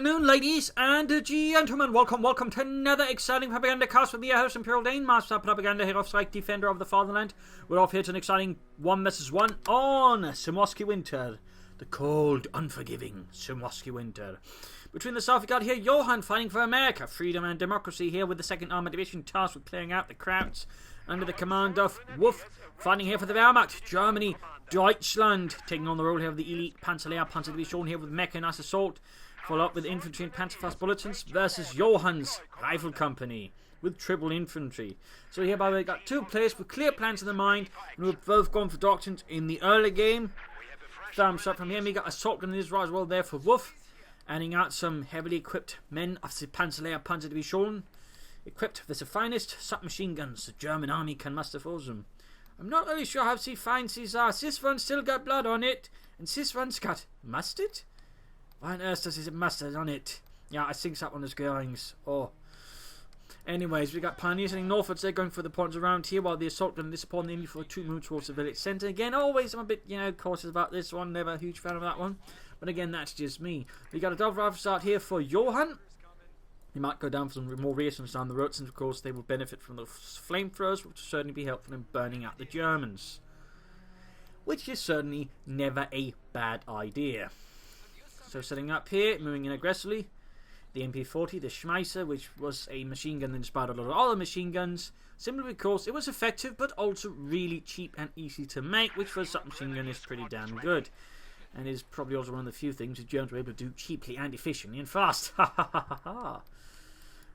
afternoon, ladies and gentlemen. Welcome to another exciting Propagandacast with me, your host, Imperial Dane, Master of Propaganda, Hero of Strike, Defender of the Fatherland. We're off here to an exciting 1 vs 1 on Simoski Winter. The cold, unforgiving Simoski Winter. Between the south, we got here Johan fighting for America, freedom and democracy here with the 2nd Armored Division tasked with clearing out the Krauts under the command of Wuff, fighting here for the Wehrmacht, Germany, Deutschland, taking on the role here of the elite Panzerlehr Panzer Division here with mechanized assault, followed up with infantry and Panzerfaust bulletins versus Johan's Rifle Company with triple infantry. So hereby we got two players with clear plans in their mind, and we've both gone for doctrines in the early game. Thumbs up from here. We got assault grenadiers right as well there for Wuff, adding out some heavily equipped men of the Panzerlehr Panzer Division, equipped with the finest submachine guns the German army can muster for them. I'm not really sure how the fancies are. This one's still got blood on it, and this one's got mustard? Why on earth does it have mustard on it? Yeah, I think that one is goings. Oh. Anyways, we got Pioneers heading northwards. They're going for the points around here, while the assault gun this upon the enemy for 2 moves towards the village centre. Again, always I'm a bit, cautious about this one. Never a huge fan of that one. But again, that's just me. We got a double rifle start here for Johan. He might go down for some more reasons down the road, since of course they will benefit from the flamethrowers, which will certainly be helpful in burning out the Germans. Which is certainly never a bad idea. So setting up here, moving in aggressively, the MP40, the Schmeisser, which was a machine gun that inspired a lot of other machine guns, simply because it was effective but also really cheap and easy to make, which for a submachine gun is pretty damn good. And is probably also one of the few things the Germans were able to do cheaply and efficiently and fast. Ha ha ha ha ha.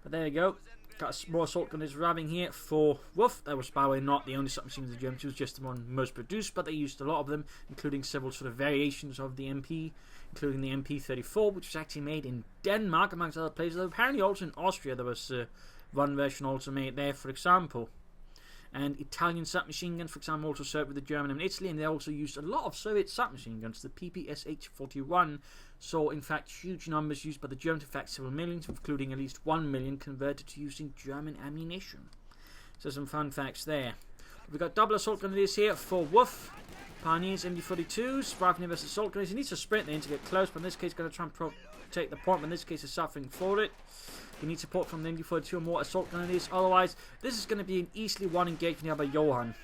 But there you go. Got more assault gunners arriving here for Wuff. That was, by the way, not the only submachine guns the Germans used, just the one most produced, but they used a lot of them, including several sort of variations of the MP, including the MP34, which was actually made in Denmark, amongst other places. Though apparently also in Austria there was one version also made there, for example. And Italian submachine guns, for example, also served with the German and Italy, and they also used a lot of Soviet submachine guns. The PPSH-41 saw, in fact, huge numbers used by the Germans, in fact, several millions, including at least 1 million converted to using German ammunition. So some fun facts there. We've got double assault grenadiers here for Wuff. Pioneers, MD42s, riflemen versus assault grenadiers. He needs to sprint in to get close, but in this case, going to try and take the point, but in this case, is suffering for it. You need support from the MD42 or more assault grenadiers, otherwise, this is going to be an easily won engagement here by Johan.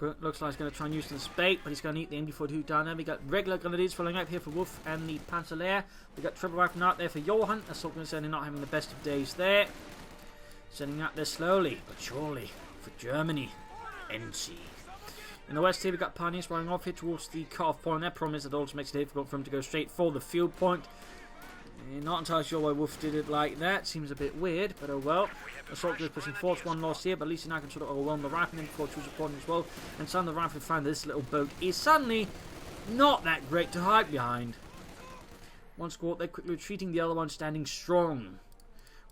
Looks like he's going to try and use this bait, but he's going to eat the MD42 down there. We got regular grenadiers following up here for Wuff and the Panzerlehr. We got triple rifle out there for Johan. Assault grenadiers certainly not having the best of days there. Setting out there slowly but surely for Germany. NC. In the west here, we got Pioneers running off here towards the cut-off point. Their problem is that it also makes it difficult for them to go straight for the field point. Not entirely sure why Wuff did it like that. Seems a bit weird, but oh well. Assault is pushing forward, 1 loss here, but at least now can sort of overwhelm the riflemen before choose a point as well. And some of the riflemen find this little boat is suddenly not that great to hide behind. One squad, they're quickly retreating, the other one standing strong.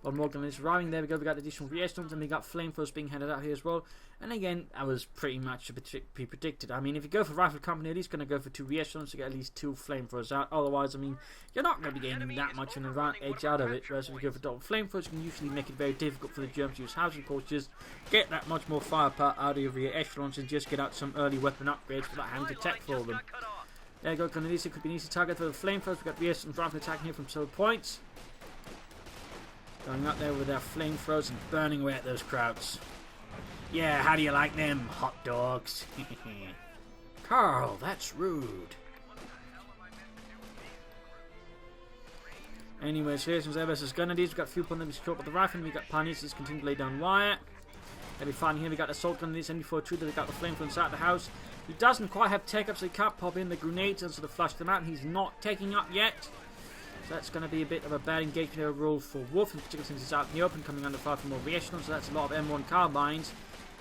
One more gun is arriving. There we go. We got additional reactions, and we got flamethrowers being handed out here as well. And again, that was pretty much to be predicted. I mean, if you go for Rifle Company, at least going to go for 2 reactions to get at least 2 flamethrowers out. Otherwise, I mean, you're not going to be gaining that much of an advantage out of it. Whereas if you go for double flamethrowers, you can usually make it very difficult for the Germans to use housing course. Just get that much more firepower out of your rear echelons and just get out some early weapon upgrades without having to tech for them. There you go. Grenadiers could be an easy target for the flamethrowers. We got reactions rifle attacking here from several points. Going up there with our flamethrowers and burning away at those Krauts. Yeah, how do you like them, hot dogs? Carl, that's rude. Anyways, here's some versus Grenadiers. We've got a few upon them to with the rifle. We've got Pioneers just continue to lay down wire. Maybe fine here. We got Assault Grenadiers, MD42 that we got the flamethrowers inside the house. He doesn't quite have take up, so he can't pop in the grenades and sort of flush them out. And he's not taking up yet. So that's going to be a bit of a bad engagement overall for Wuff, in particular since he's out in the open, coming under fire from more re-echelons, so that's a lot of M1 carbines.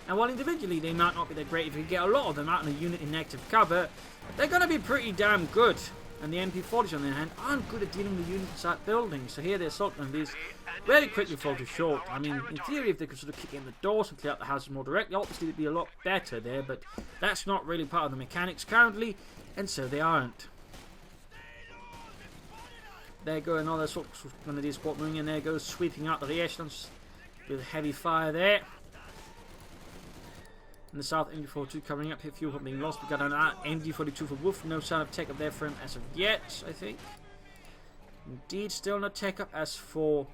And while individually they might not be that great, if you get a lot of them out in a unit in active cover, they're going to be pretty damn good. And the MP40s on the other hand aren't good at dealing with units inside buildings, so here the assault grenadiers very quickly fall too short. I mean, in theory, if they could sort of kick in the doors and clear out the houses more directly, obviously it'd be a lot better there, but that's not really part of the mechanics currently, and so they aren't. There go another sort of grenadier squad moving in. There goes sweeping out the echelons with heavy fire there. In the south, MD42 covering up here, fuel being lost. We got an MD42 for Wuff. No sign of take up there for him as of yet, I think. Indeed, still no take up as for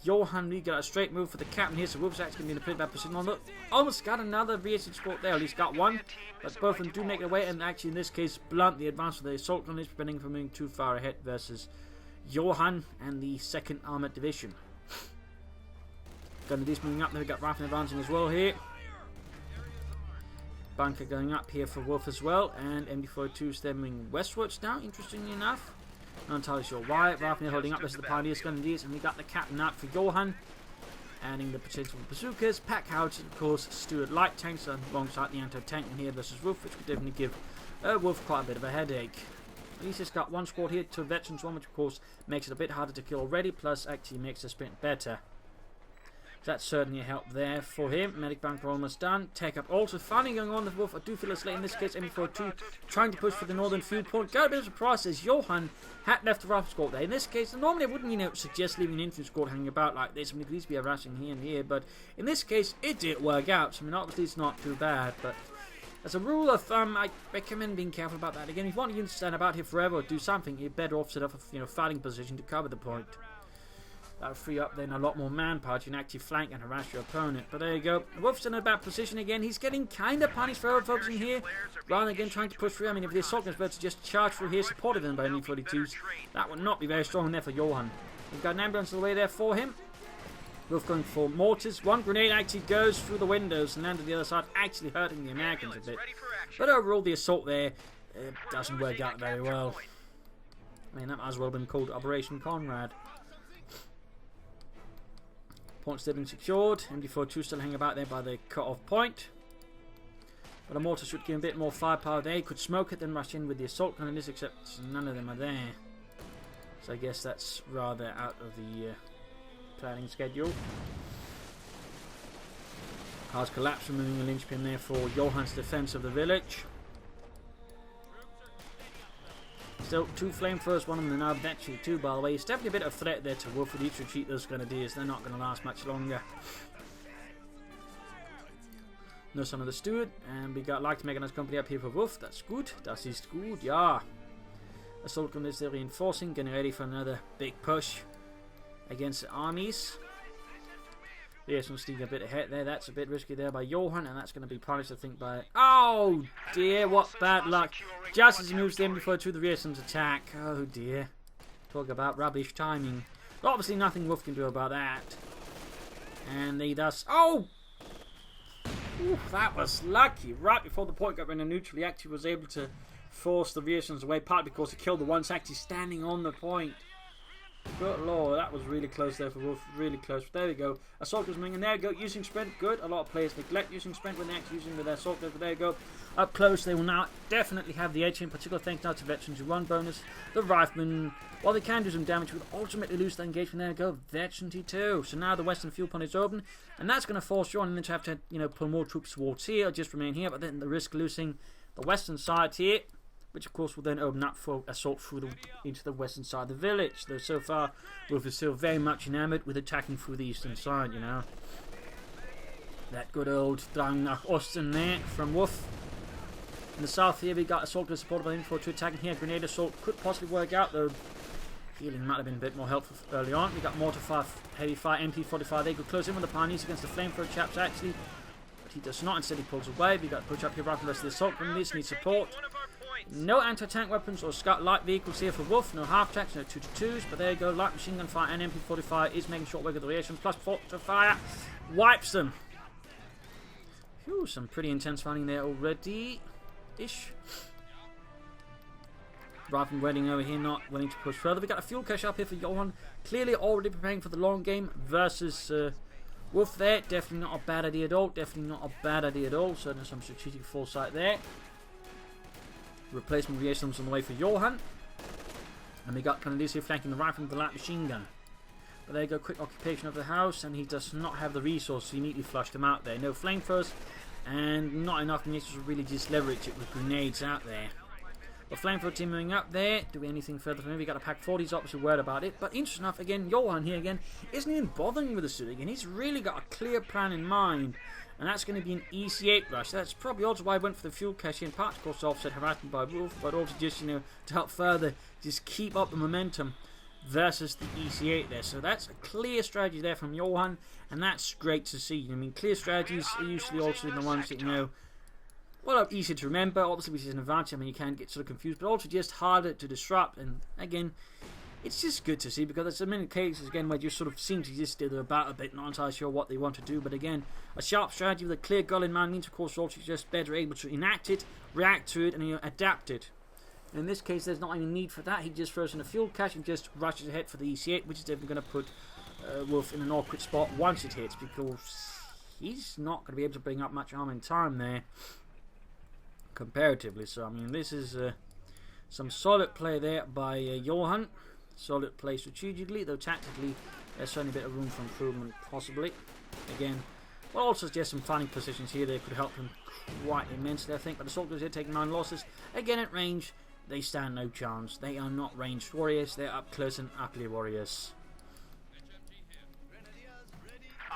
Johan. We got a straight move for the captain here, so Wuff's actually going to be in a pretty bad position. Almost got another reaction squad there, at least got one. But both of them do make their way, and actually in this case, blunt the advance of the assault gun is preventing from moving too far ahead versus Johan and the 2nd Armoured Division. Grenadiers moving up there, we got Rifle advancing as well here. Bunker going up here for Wuff as well, and MD42 there moving westwards now, interestingly enough. Not entirely sure why. Rifle holding up, this is the Pioneers, Grenadiers, and we got the captain out for Johan. Adding the potential for bazookas, pack howitzers, of course, Stuart light tanks alongside the anti-tank, and here versus Wuff, which would definitely give Wuff quite a bit of a headache. At least it's got one squad here, 2 veterans, one which of course makes it a bit harder to kill already, plus actually makes the sprint better. That's certainly a help there for him. Medic bunker almost done. Take up also finally going on with Wuff. I do feel it's late in this case. MD42 trying to push for the northern field point. Got a bit of a surprise as Johan had left the rifle squad there. In this case, normally I wouldn't suggest leaving an infantry squad hanging about like this. I mean, it could easily be harassing here and here, but in this case, it did work out. So I mean, obviously it's not too bad, but as a rule of thumb, I recommend being careful about that. Again, if you want to stand about here forever or do something, you're better off set up a fighting position to cover the point. That'll free up then a lot more manpower. You can actually flank and harass your opponent. But there you go. Wuff's in a bad position again. He's getting kind of punished for focusing here, rather than again trying to push through. I mean, if the assault guns were to just charge through here, supported them by MD42s, that would not be very strong there for Johan. We've got an ambulance on the way there for him. Wuff going for mortars. One grenade actually goes through the windows and landed the other side, actually hurting the Americans a bit. But overall, the assault there doesn't work out very well. I mean, that might as well have been called Operation Conrad. Point still being secured. MD42 still hanging about there by the cut-off point. But a mortar should give a bit more firepower there. He could smoke it, then rush in with the assault gun, except none of them are there. So I guess that's rather out of the planning schedule. Cars collapse, removing a linchpin there for Johan's defense of the village. Still 2 flamethrowers, one of them now veteran too, by the way. It's definitely a bit of a threat there to Wuff with each retreat those Grenadiers. They're not going to last much longer. No son of the steward, and we got like to make a nice company up here for Wuff. That's good. That is good, yeah. Assault gun is there reinforcing, getting ready for another big push against the armies. Yes, I'm sneaking a bit ahead there. That's a bit risky there by Johan, and that's going to be punished, I think, by... Oh, dear, what bad luck. Just as he moves the MD42, the Rearson's attack. Oh, dear. Talk about rubbish timing. But obviously, nothing Wuff can do about that. And he does... Oh! Ooh, that was lucky. Right before the point got rendered neutral, he actually was able to force the Rearsons away, partly because he killed the ones actually standing on the point. Good lord, that was really close there for Wuff, really close. But there we go. Assault was moving, and there we go. Using sprint, good. A lot of players neglect using sprint when they're actually using with their assault guns, but there you go. Up close, they will now definitely have the edge, in particular thanks now to veterans who run bonus. The riflemen, while they can do some damage, will ultimately lose the engagement. There we go. Veteran T2. So now the western fuel point is open, and that's going to force Johan to have to, pull more troops towards here, or just remain here, but then the risk losing the western side here, which of course will then open up for assault through into the western side of the village. Though so far, Wuff is still very much enamored with attacking through the eastern side, That good old Drang nach Osten there from Wuff. In the south here, we got assault guns supported by infantry attacking here. Grenade assault could possibly work out, though healing might have been a bit more helpful early on. We got mortar fire, heavy fire, MP45. They could close in with the Pioneers against the flamethrower chaps actually. But he does not, instead he pulls away. We got to push up here right from the rest of the assault grenadiers, need support. No anti-tank weapons or scout light vehicles here for Wuff. No half-tracks, no 2-2s. But there you go. Light machine gun fire and MP45 is making short work of the reaction. Plus mortar fire wipes them. Phew, some pretty intense fighting there already-ish. Rifleman waiting over here, not willing to push further. We got a fuel cache up here for Johan. Clearly already preparing for the long game versus Wuff there. Definitely not a bad idea at all. Definitely not a bad idea at all. Certainly some strategic foresight there. Replacement reactions on the way for Johan. And we got Canadians here flanking the rifle with the light machine gun. But there you go, quick occupation of the house, and he does not have the resource, so he immediately flushed him out there. No flamethrowers, and not enough munitions to really just leverage it with grenades out there. The flamethrower team moving up there. Do we anything further from him? We got a pack 40, he's obviously worried about it. But interesting enough, again, Johan here again isn't even bothering with the suit again. He's really got a clear plan in mind. And that's going to be an EC8 rush. That's probably also why I went for the fuel cache in part, of course, offset harassment by Wuff, but also just, to help further just keep up the momentum versus the EC8 there. So that's a clear strategy there from Johan, and that's great to see. I mean, clear strategies are usually also the ones that, well, easy to remember, obviously, which is an advantage. I mean, you can get sort of confused, but also just harder to disrupt. And again, it's just good to see, because there's so many cases, again, where you sort of seem to just do about a bit, not entirely sure what they want to do. But again, a sharp strategy with a clear goal in mind means, of course, also just better able to enact it, react to it, and adapt it. In this case, there's not any need for that. He just throws in a fuel cache and just rushes ahead for the EC8, which is definitely going to put Wuff in an awkward spot once it hits, because he's not going to be able to bring up much arm in time there, comparatively. So, I mean, this is some solid play there by Johan. Solid play strategically, though tactically there's certainly a bit of room for improvement, possibly. Again, well, also just some finding positions here that could help him quite immensely, I think. But the soldiers here taking 9 losses. Again, at range, they stand no chance. They are not ranged warriors, they're up close and ugly warriors.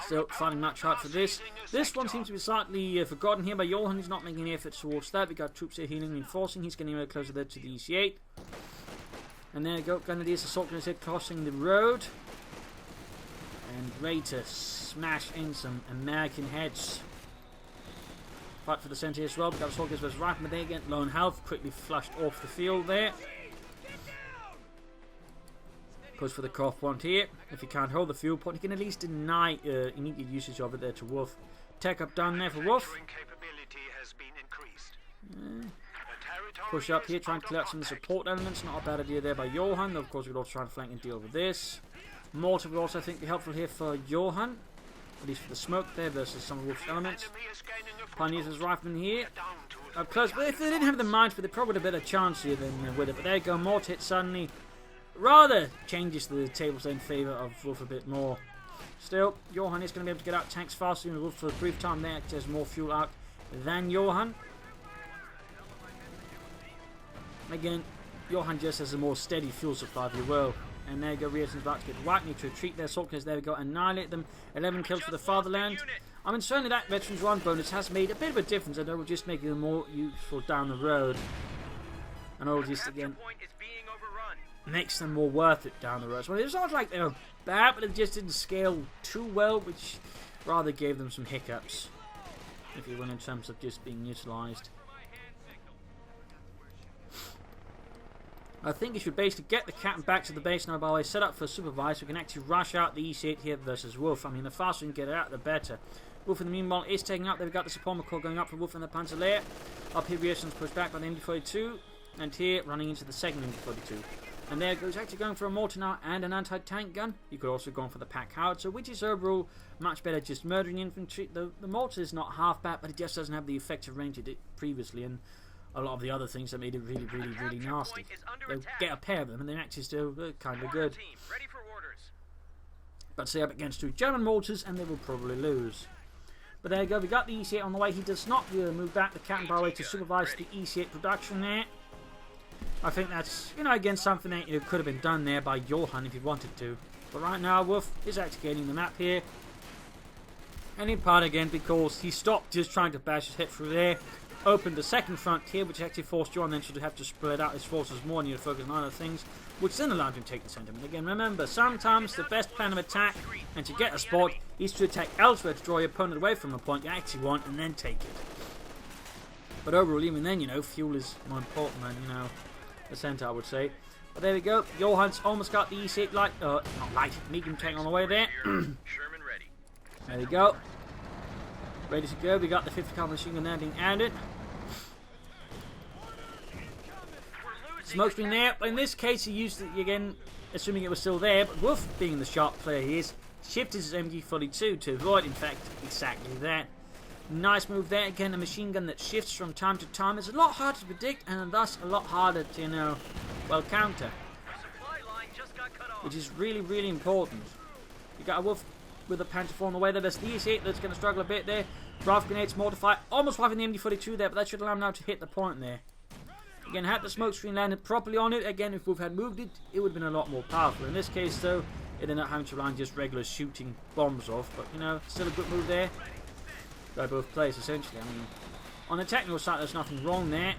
Still finding much hard for this. This one seems to be slightly forgotten here by Johan. He's not making any effort towards that. We got troops here healing and reinforcing. He's getting a little closer there to the EC8. And there you go, Grenadiers assault grenades crossing the road. And ready to smash in some American heads. Fight for the centre here as well. We got assault grenades right from there again. Low on health, quickly flushed off the field there. Goes for the Coh2 here. If he can't hold the fuel point, he can at least deny immediate usage of it there to Wuff. Tech up down there for Wuff. Push up here, trying to clear out some of the support elements. Not a bad idea there by Johan. Of course, we could also try and flank and deal with this. Mortar would also, I think, be helpful here for Johan. At least for the smoke there versus some of Wuff's elements. Pioneers as riflemen here. Up close, but if they didn't have the mines, they probably would have a better chance here than with it. But there you go, Mortar hit suddenly. Rather changes the tables in favour of Wuff a bit more. Still, Johan is going to be able to get out tanks faster than Wuff for a brief time there. There's more fuel out than Johan. Again, Johan just has a more steady fuel supply, if you will. And there you go, Riesen's about to get whacked. Need to retreat their soldiers. There we go, annihilate them. 11 kills for the fatherland. I mean, certainly that Veterans 1 bonus has made a bit of a difference, and it will just make it more useful down the road. And it will just, again, makes them more worth it down the road. So it's not like they were bad, but it just didn't scale too well, which rather gave them some hiccups, if you will, in terms of just being utilised. I think you should basically get the captain back to the base now, by the way, set up for supervise, so we can actually rush out the EC8 here versus Wuff. I mean, the faster we can get it out, the better. Wuff in the meanwhile is taking up. They've got the support core going up for Wuff and the Panzer layer. Up here, Riesen's pushed back by the MD42, and here running into the second MD42. And there goes, actually going for a mortar now and an anti-tank gun. You could also go for the pack howitzer, which is overall much better, just murdering infantry. The mortar is not half bad, but it just doesn't have the effective range it did previously, and a lot of the other things that made it really, really, really nasty. They'll get a pair of them, and they're actually still kind of good. But stay up against 2 German mortars, and they will probably lose. But there you go, we got the EC8 on the way. He does not move back the captain by the way to supervise the EC8 production there. I think that's, again, something that could have been done there by Johan if he wanted to. But right now, Wuff is actually gaining the map here. And in part again because he stopped just trying to bash his head through there. Opened the second front here, which actually forced Johan then to have to split out his forces more and focus on other things, which then allowed him to take the centre. But again, remember, sometimes the best plan of attack and to get a spot is to attack elsewhere to draw your opponent away from a point you actually want and then take it. But overall, even then, fuel is more important than, the centre, I would say. But there we go. Johan's almost got the EC8 medium tank on the way there. There we go. Ready to go. We got the 50 caliber machine gun there being added. Smoke screen there. But in this case, he used it again, assuming it was still there. But Wuff, being the sharp player he is, shifted his MG42 to avoid, in fact, exactly that. Nice move there. Again, a machine gun that shifts from time to time. It's a lot harder to predict and thus a lot harder to, counter. Which is really, really important. You got a Wuff with a Panther 4 on the way there. There's the EC8 that's going to struggle a bit there. Rifle grenades, mortify. Almost wiping the MD42 there, but that should allow him now to hit the point there. Again, had the smoke screen landed properly on it. Again, if Wuff had moved it, it would have been a lot more powerful. In this case, though, it ended up having to land just regular shooting bombs off. But, still a good move there. by both players, essentially. I mean, on the technical side, there's nothing wrong there.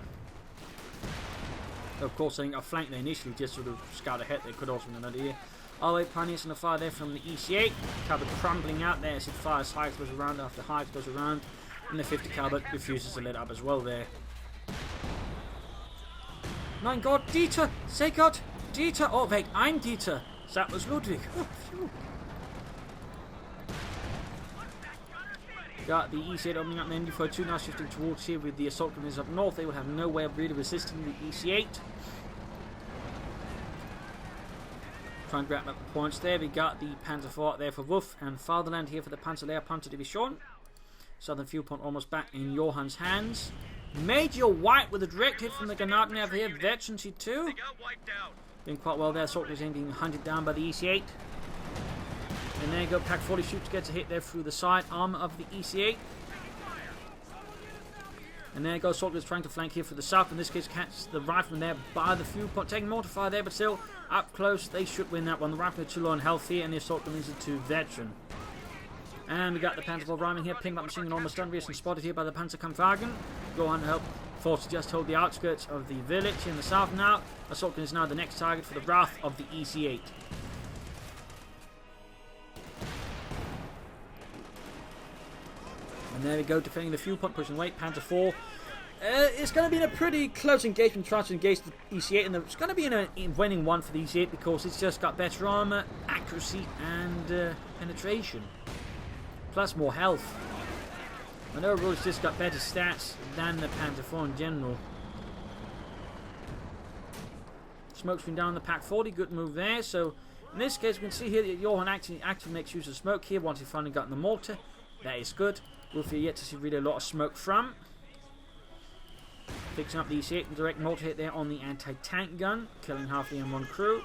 Of course, I think a flank there initially just sort of scout ahead. They could also be an idea. All-out pioneers on the fire there from the EC8. Caliber crumbling out there as it fires high goes around after high goes around. And the 50 caliber refuses to let up as well there. Mein Gott, Dieter! Say God! Dieter! Oh, wait, I'm Dieter! That was Ludwig. Oh, phew. Got the EC8 opening up then before 2 now shifting towards here with the assault grenades up north. They will have no way of really resisting the EC8. Try and grab up the points there. We got the Panzer IV there for Wuff and Fatherland here for the Panzer Panzer Division. Southern field point almost back in Johan's hands. Major White with a direct hit from the Grenadier here. Veteran C2. Doing quite well there. Assault is being hunted down by the EC8. And there you go. Pack 40 shoots gets a hit there through the side armor of the EC8. And there goes Soldiers trying to flank here for the south. In this case, catch the rifleman there by the fuel point. Taking mortar fire there, but still up close. They should win that one. The rifleman too low on health here, and the assault is to veteran. And we got the Panzer IV rhyming here. Ping up machine gun almost done. Recently spotted here by the Panzerkampfwagen. Johan help force to just hold the outskirts of the village in the south now. Assault is now the next target for the wrath of the EC8. And there we go, defending the fuel point, pushing weight, Panzer IV. It's going to be in a pretty close engagement, trying to engage the EC8, and it's going to be in a winning one for the EC8 because it's just got better armor, accuracy, and penetration. Plus more health. And overall, it's just got better stats than the Panzer IV in general. Smoke's been down the Pack 40, good move there. So, in this case, we can see here that Johan actually makes use of smoke here once he finally got in the mortar. That is good. Wuff here yet to see really a lot of smoke from. Fixing up the EC8 and direct mortar hit there on the anti-tank gun, killing half the M1 crew.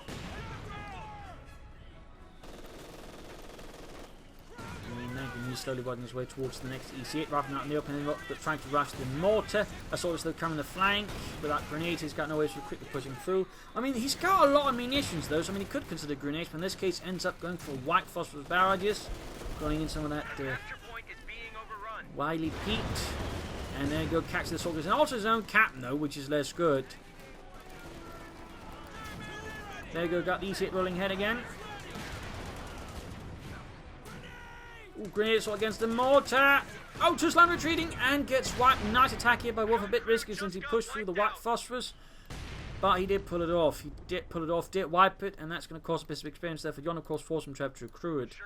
He's slowly working his way towards the next EC8, rather out in the open, but trying to rush the mortar. Assault is still coming the flank. Without grenades, he's got no ways of quickly pushing through. I mean, he's got a lot of munitions though, so I mean, he could consider grenades, but in this case, ends up going for white phosphorus barrages, going in some of that Wiley Pete. And there you go, catch the soldiers, and also his own cap, though, which is less good. There you go, got the EC8 rolling ahead again. Ooh, grenade assault against the mortar. Oh, Tuslan retreating and gets wiped. Nice attack here by Wuff, a bit risky since he pushed through the white phosphorus. But he did pull it off. He did pull it off, did wipe it, and that's going to cost a bit of experience there for Johan, of course, force him to have to recruit it.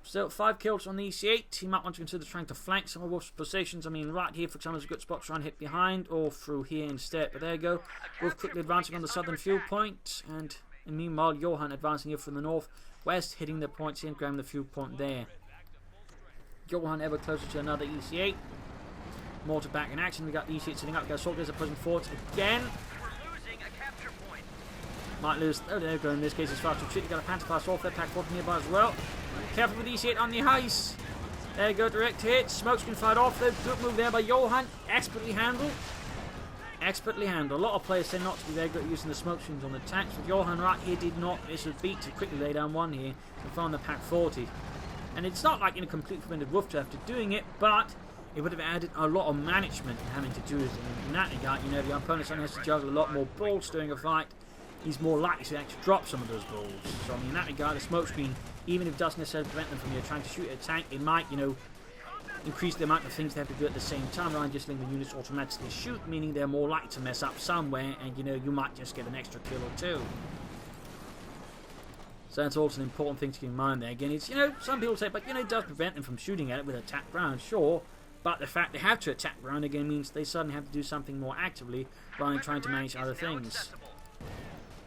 Still, 5 kills on the EC8. He might want to consider trying to flank some of Wuff's positions. I mean, right here, for example, is a good spot to try and hit behind, or through here instead. But there you go. Wuff quickly advancing on the southern fuel point, and meanwhile, Johan advancing here from the northwest, hitting the points here and grabbing the fuel point there. Johan ever closer to another EC8. Mortar back in action. We got the EC8 sitting up. We got soldiers are pushing forward again. Might lose. Oh, there you go. In this case, it's fast retreat. You got a Panzer pass off there. Pack 40 nearby as well. Careful with EC8 on the heist. There you go. Direct hit. Smoke's been fired off. Though. Good move there by Johan. Expertly handled. Expertly handled. A lot of players tend not to be very good at using the smoke screens on the tanks. But Johan right here did not miss a beat to quickly lay down one here and find the Pack 40. And it's not like in a completely prevented Wuff to after doing it, but it would have added a lot of management in having to do it. In that regard, you know, the opponent has to juggle a lot more balls during a fight. He's more likely to actually drop some of those balls. So, I mean, in that regard, the smoke screen, even if it doesn't necessarily prevent them from trying to shoot at a tank, it might, you know, increase the amount of things they have to do at the same time, rather than just letting the units automatically shoot, meaning they're more likely to mess up somewhere, and, you know, you might just get an extra kill or two. So that's also an important thing to keep in mind there. Again, it's, you know, some people say, but, you know, it does prevent them from shooting at it with attack ground, sure. But the fact they have to attack ground again means they suddenly have to do something more actively rather than trying to manage other things.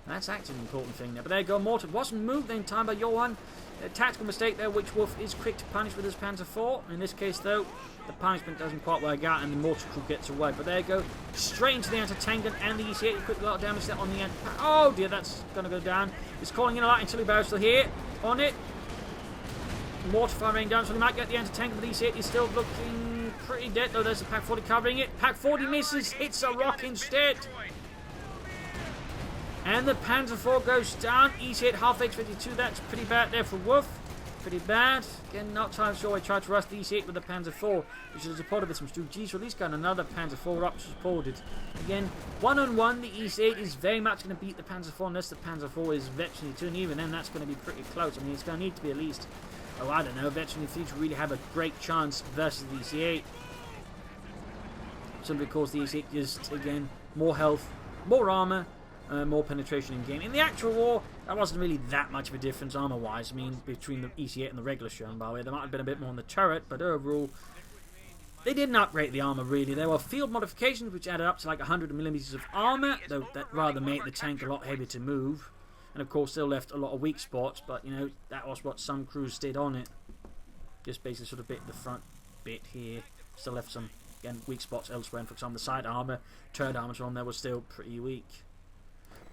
That's actually an important thing there. But there you go, mortar wasn't moved in time by Johan. A tactical mistake there, which Wuff is quick to punish with his Panzer IV. In this case, though, the punishment doesn't quite work out and the mortar crew gets away. But there you go, straight into the anti-tank gun and the EC8. A quick lot of damage there on the end. Oh dear, that's going to go down. It's calling in a lot until barrels still here on it. Mortar fire raining down, so he might get the anti-tank, but the EC8 is still looking pretty dead. Though there's the Pack 40 covering it. Pack 40 misses, hits a rock instead. And the Panzer IV goes down. EC8 half H52. That's pretty bad there for Wuff. pretty bad. Again, not time sure I tried to rush the EC8 with the Panzer IV, which is supported with some Stu-Gs, so at least got another Panzer IV up supported. Again, one-on-one, the EC8 is very much going to beat the Panzer IV unless the Panzer IV is veteran 2, and even then that's going to be pretty close. I mean, it's going to need to be at least, oh, I don't know, veteran 3 to really have a great chance versus the EC8. Simply because the EC8 just, again, more health, more armor, more penetration in game. In the actual war, that wasn't really that much of a difference armor-wise. I mean, between the EC8 and the regular Sherman, by the way. There might have been a bit more on the turret, but overall, they didn't upgrade the armor, really. There were field modifications, which added up to like 100mm of armor, though that rather made the tank a lot heavier to move. And, of course, still left a lot of weak spots, but, you know, that was what some crews did on it. Just basically sort of bit the front bit here. Still left some, again, weak spots elsewhere. And, for example, the side armor, turret armor on there was still pretty weak.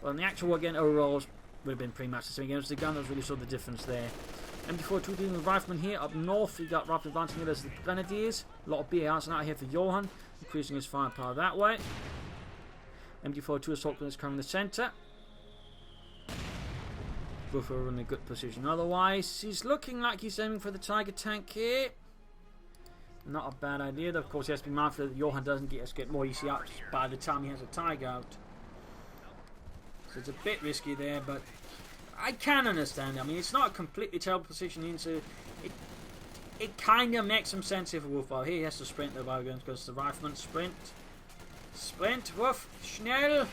Well, in the actual war, again, overall, would have been pretty much the same. Again, it was the gun that was really saw the difference there. MD4-2 dealing with Riflemen here. Up north, we got Rifle advancing here versus the Grenadiers. A lot of BARs out here for Johan, increasing his firepower that way. MD4-2 assault gunners coming in the centre. Wuff are in a good position. Otherwise, he's looking like he's aiming for the Tiger tank here. Not a bad idea, though. Of course, he has to be mindful that Johan doesn't get more EC ups by the time he has a Tiger out. So it's a bit risky there, but I can understand it. I mean, it's not a completely terrible position, so it kind of makes some sense if Wuff. Here he has to sprint though, by going because the Rifleman sprint. Sprint, Wuff, schnell,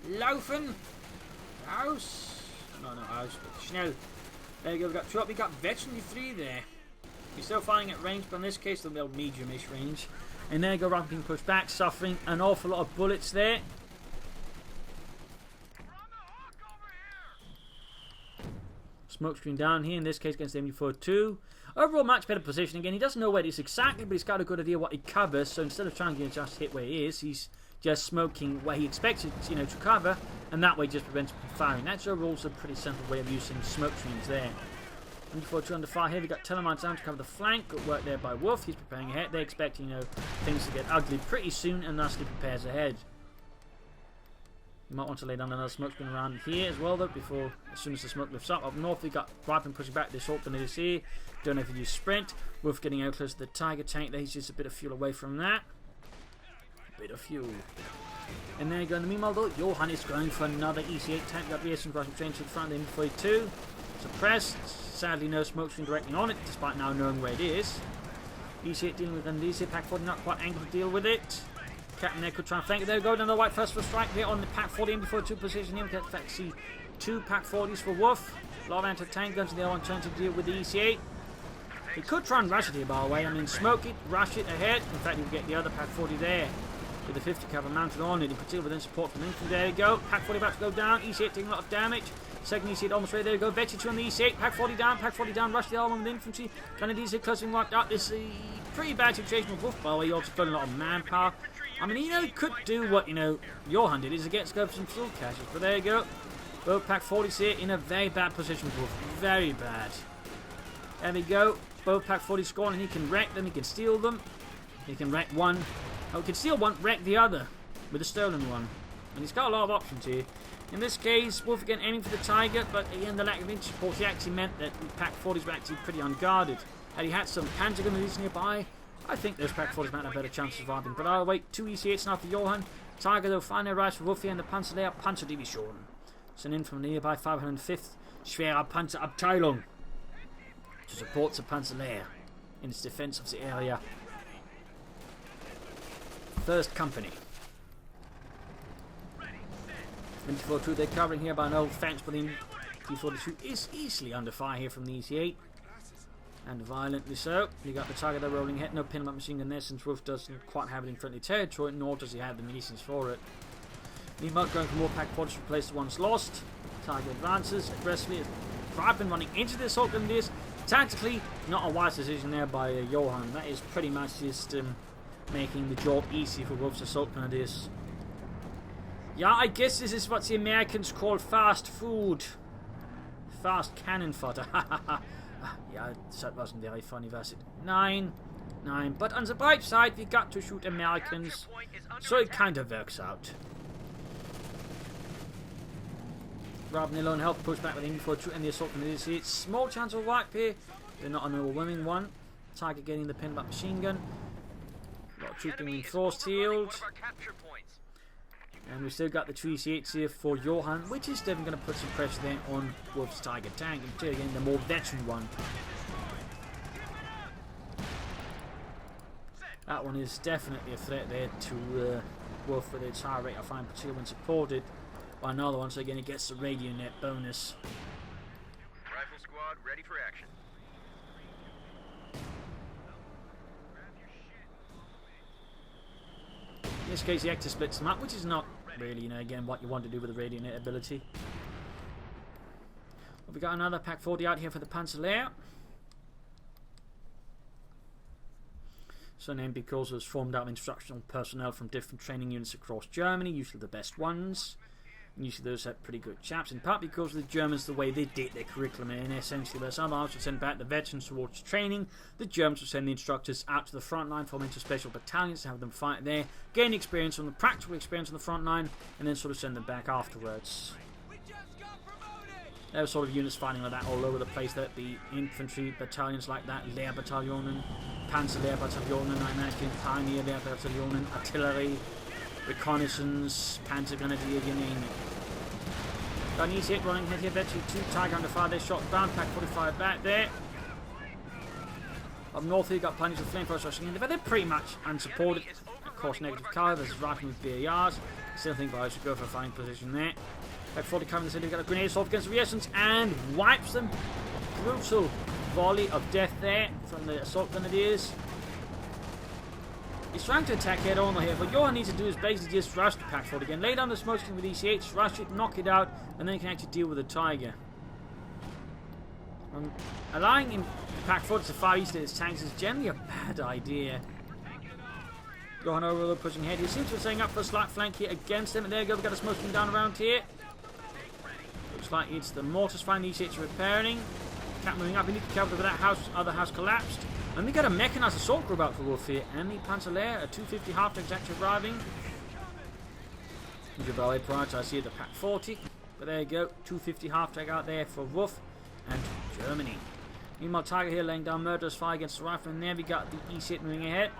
laufen, aus. No, aus, but schnell. There you go, we've got two up, we got veteran 3 there. He's still firing at range, but in this case, they'll be medium-ish range. And there you go, Rifleman being pushed back, suffering an awful lot of bullets there. Smokescreen down here, in this case against the MD4-2. Overall, much better position. Again, he doesn't know where it is exactly, but he's got a good idea what he covers. So instead of trying to just hit where he is, he's just smoking where he expects it, you know, to cover, and that way just prevents him from firing. That's overall also a pretty simple way of using smokescreens there. MD4-2 under fire here. We've got Telemines down to cover the flank. Good work there by Wuff. He's preparing ahead. They're expecting, you know, things to get ugly pretty soon, and thusly prepares ahead. You might want to lay down another smoke screen around here as well, though, before, as soon as the smoke lifts up. Up north, we got Rifleman pushing back this assault grenadiers here. Don't know if you use sprint. Wuff getting out close to the Tiger tank there. He's just a bit of fuel away from that. A bit of fuel. And there you go. In the meanwhile, though, Johan is going for another EC8 tank. Got the crossing train to the front of the MD42. Suppressed. Sadly, no smoke screen directly on it, despite now knowing where it is. EC8 dealing with Grenadiers here. Pack 40 not quite angled to deal with it. Captain there could try and flank it. There we go, another white first for strike there on the Pack 40 MD42 position here. We can in fact see 2 Pack 40s for Wuff. A lot of anti-tank guns and the other one trying to deal with the EC8. He could try and rush it here, by the way. I mean, smoke it, rush it ahead. In fact, he would get the other Pack 40 there with the 50 cover mounted on it. He could deal with support from infantry. There you go. Pack 40 about to go down. EC8 taking a lot of damage. Second EC8 almost ready. There you go. Veteran 2 on the EC8. Pack 40 down. Rush the other one with infantry. Grenadiers here closing wiped up. This is a pretty bad situation with Wuff, by the way. He also got a lot of manpower. I mean, you know, he could do what, you know, Johan did, is to get scope some fuel caches. But there you go. Both Pack 40s here in a very bad position with Wuff. Very bad. There we go. Both Pack 40s scoring, and he can wreck them. He can steal them. He can wreck one. Oh, he can steal one, wreck the other with a stolen one. And he's got a lot of options here. In this case, Wuff again aiming for the Tiger, but again, the lack of infantry support actually meant that the Pack 40s were actually pretty unguarded. Had he had some Panzer gunners nearby, I think those Pack 40s might have a better chance of surviving. But I'll wait. 2 EC8s now for Johan. Tiger, though, find their rise for Wuff and the Panzerlehr Panzerdivision. Sent in from the nearby 505th Schwerer Panzerabteilung to support the Panzerlehr in its defense of the area. 1st Company. MD42, they're covering here by an old fence, but the MD42 is easily under fire here from the EC8. And violently so. You got the Tiger there rolling ahead. No pin-up machine gun there, since Wuff doesn't quite have it in friendly territory, nor does he have the munitions for it. Meanwhile, going for more Pack 40s to replace the ones lost. Tiger advances aggressively. Rifleman running into the assault grenadiers. Tactically, not a wise decision there by Johan. That is pretty much just making the job easy for Wuff's assault grenadiers. Yeah, I guess this is what the Americans call fast food. Fast cannon fodder. Yeah, that wasn't very funny, was it? 9. But on the bright side, we got to shoot Americans, so it kind of works out. rather than their lone health, push back with aiming for a and the assault from the EC8. Small chance of wipe here. They're not an overwhelming one. Tiger getting the pin back machine gun. A lot of troops being reinforced, healed. And we've still got the 2 EC8s here for Johan, which is definitely going to put some pressure there on Wuff's Tiger tank, and again the more veteran one. That one is definitely a threat there to Wuff with its high rate of fire, particularly when supported by another one, so again it gets the radio net bonus. Rifle squad ready for action. In this case, the Ector splits them up, which is not really, you know, again, what you want to do with the radio net ability. Well, we got another Pack 40 out here for the Panzer. So named because it was formed out of instructional personnel from different training units across Germany, usually the best ones. And usually those have pretty good chaps, in part because of the Germans, the way they did their curriculum, and essentially where some armies would send back the veterans towards training, the Germans would send the instructors out to the front line, form into special battalions to have them fight there, gain experience from the practical experience on the front line, and then sort of send them back afterwards. There were sort of units fighting like that all over the place. There'd be infantry battalions like that, Lehrbatallonen, Panzer-Lehrbatallonen, I imagine, Pioneer-Lehrbatallonen, artillery, reconnaissance, Panzer Grenadier, you name it. Got an EC8 running ahead here, eventually 2 Tiger under fire, their shots down, Pack 45 back there. Up north here, got plenty of flamethrowers rushing in, but they're pretty much unsupported. Of course, negative cover versus rifling with BARs. Still think I should go for a fine position there. Pack 40 coming in the center, got a grenade assault against the reasons and wipes them. Brutal volley of death there from the assault grenadiers. He's trying to attack head on here, but Johan needs to do is basically just rush the Pack 40 again. Lay down the smoke screen with EC8, rush it, knock it out, and then you can actually deal with the Tiger. Allowing him Pack 40 to fire east of his tanks is generally a bad idea. Johan overload pushing ahead. He seems to be setting up for a slight flank here against him, and there you go, we've got a smoke screen down around here. Looks like it's the mortars finally EC8 repairing. Cap moving up, we need to cover that house, other house collapsed. And we got a mechanized assault group out for Wuff here, and the Panzer, a 250 half-tanks actually arriving. Jabal prioritized here the Pack 40, but there you go, 250 half-tank out there for Wuff and Germany. Meanwhile, Tiger here laying down murderous fire against the rifle, and there we got the EC8 moving ahead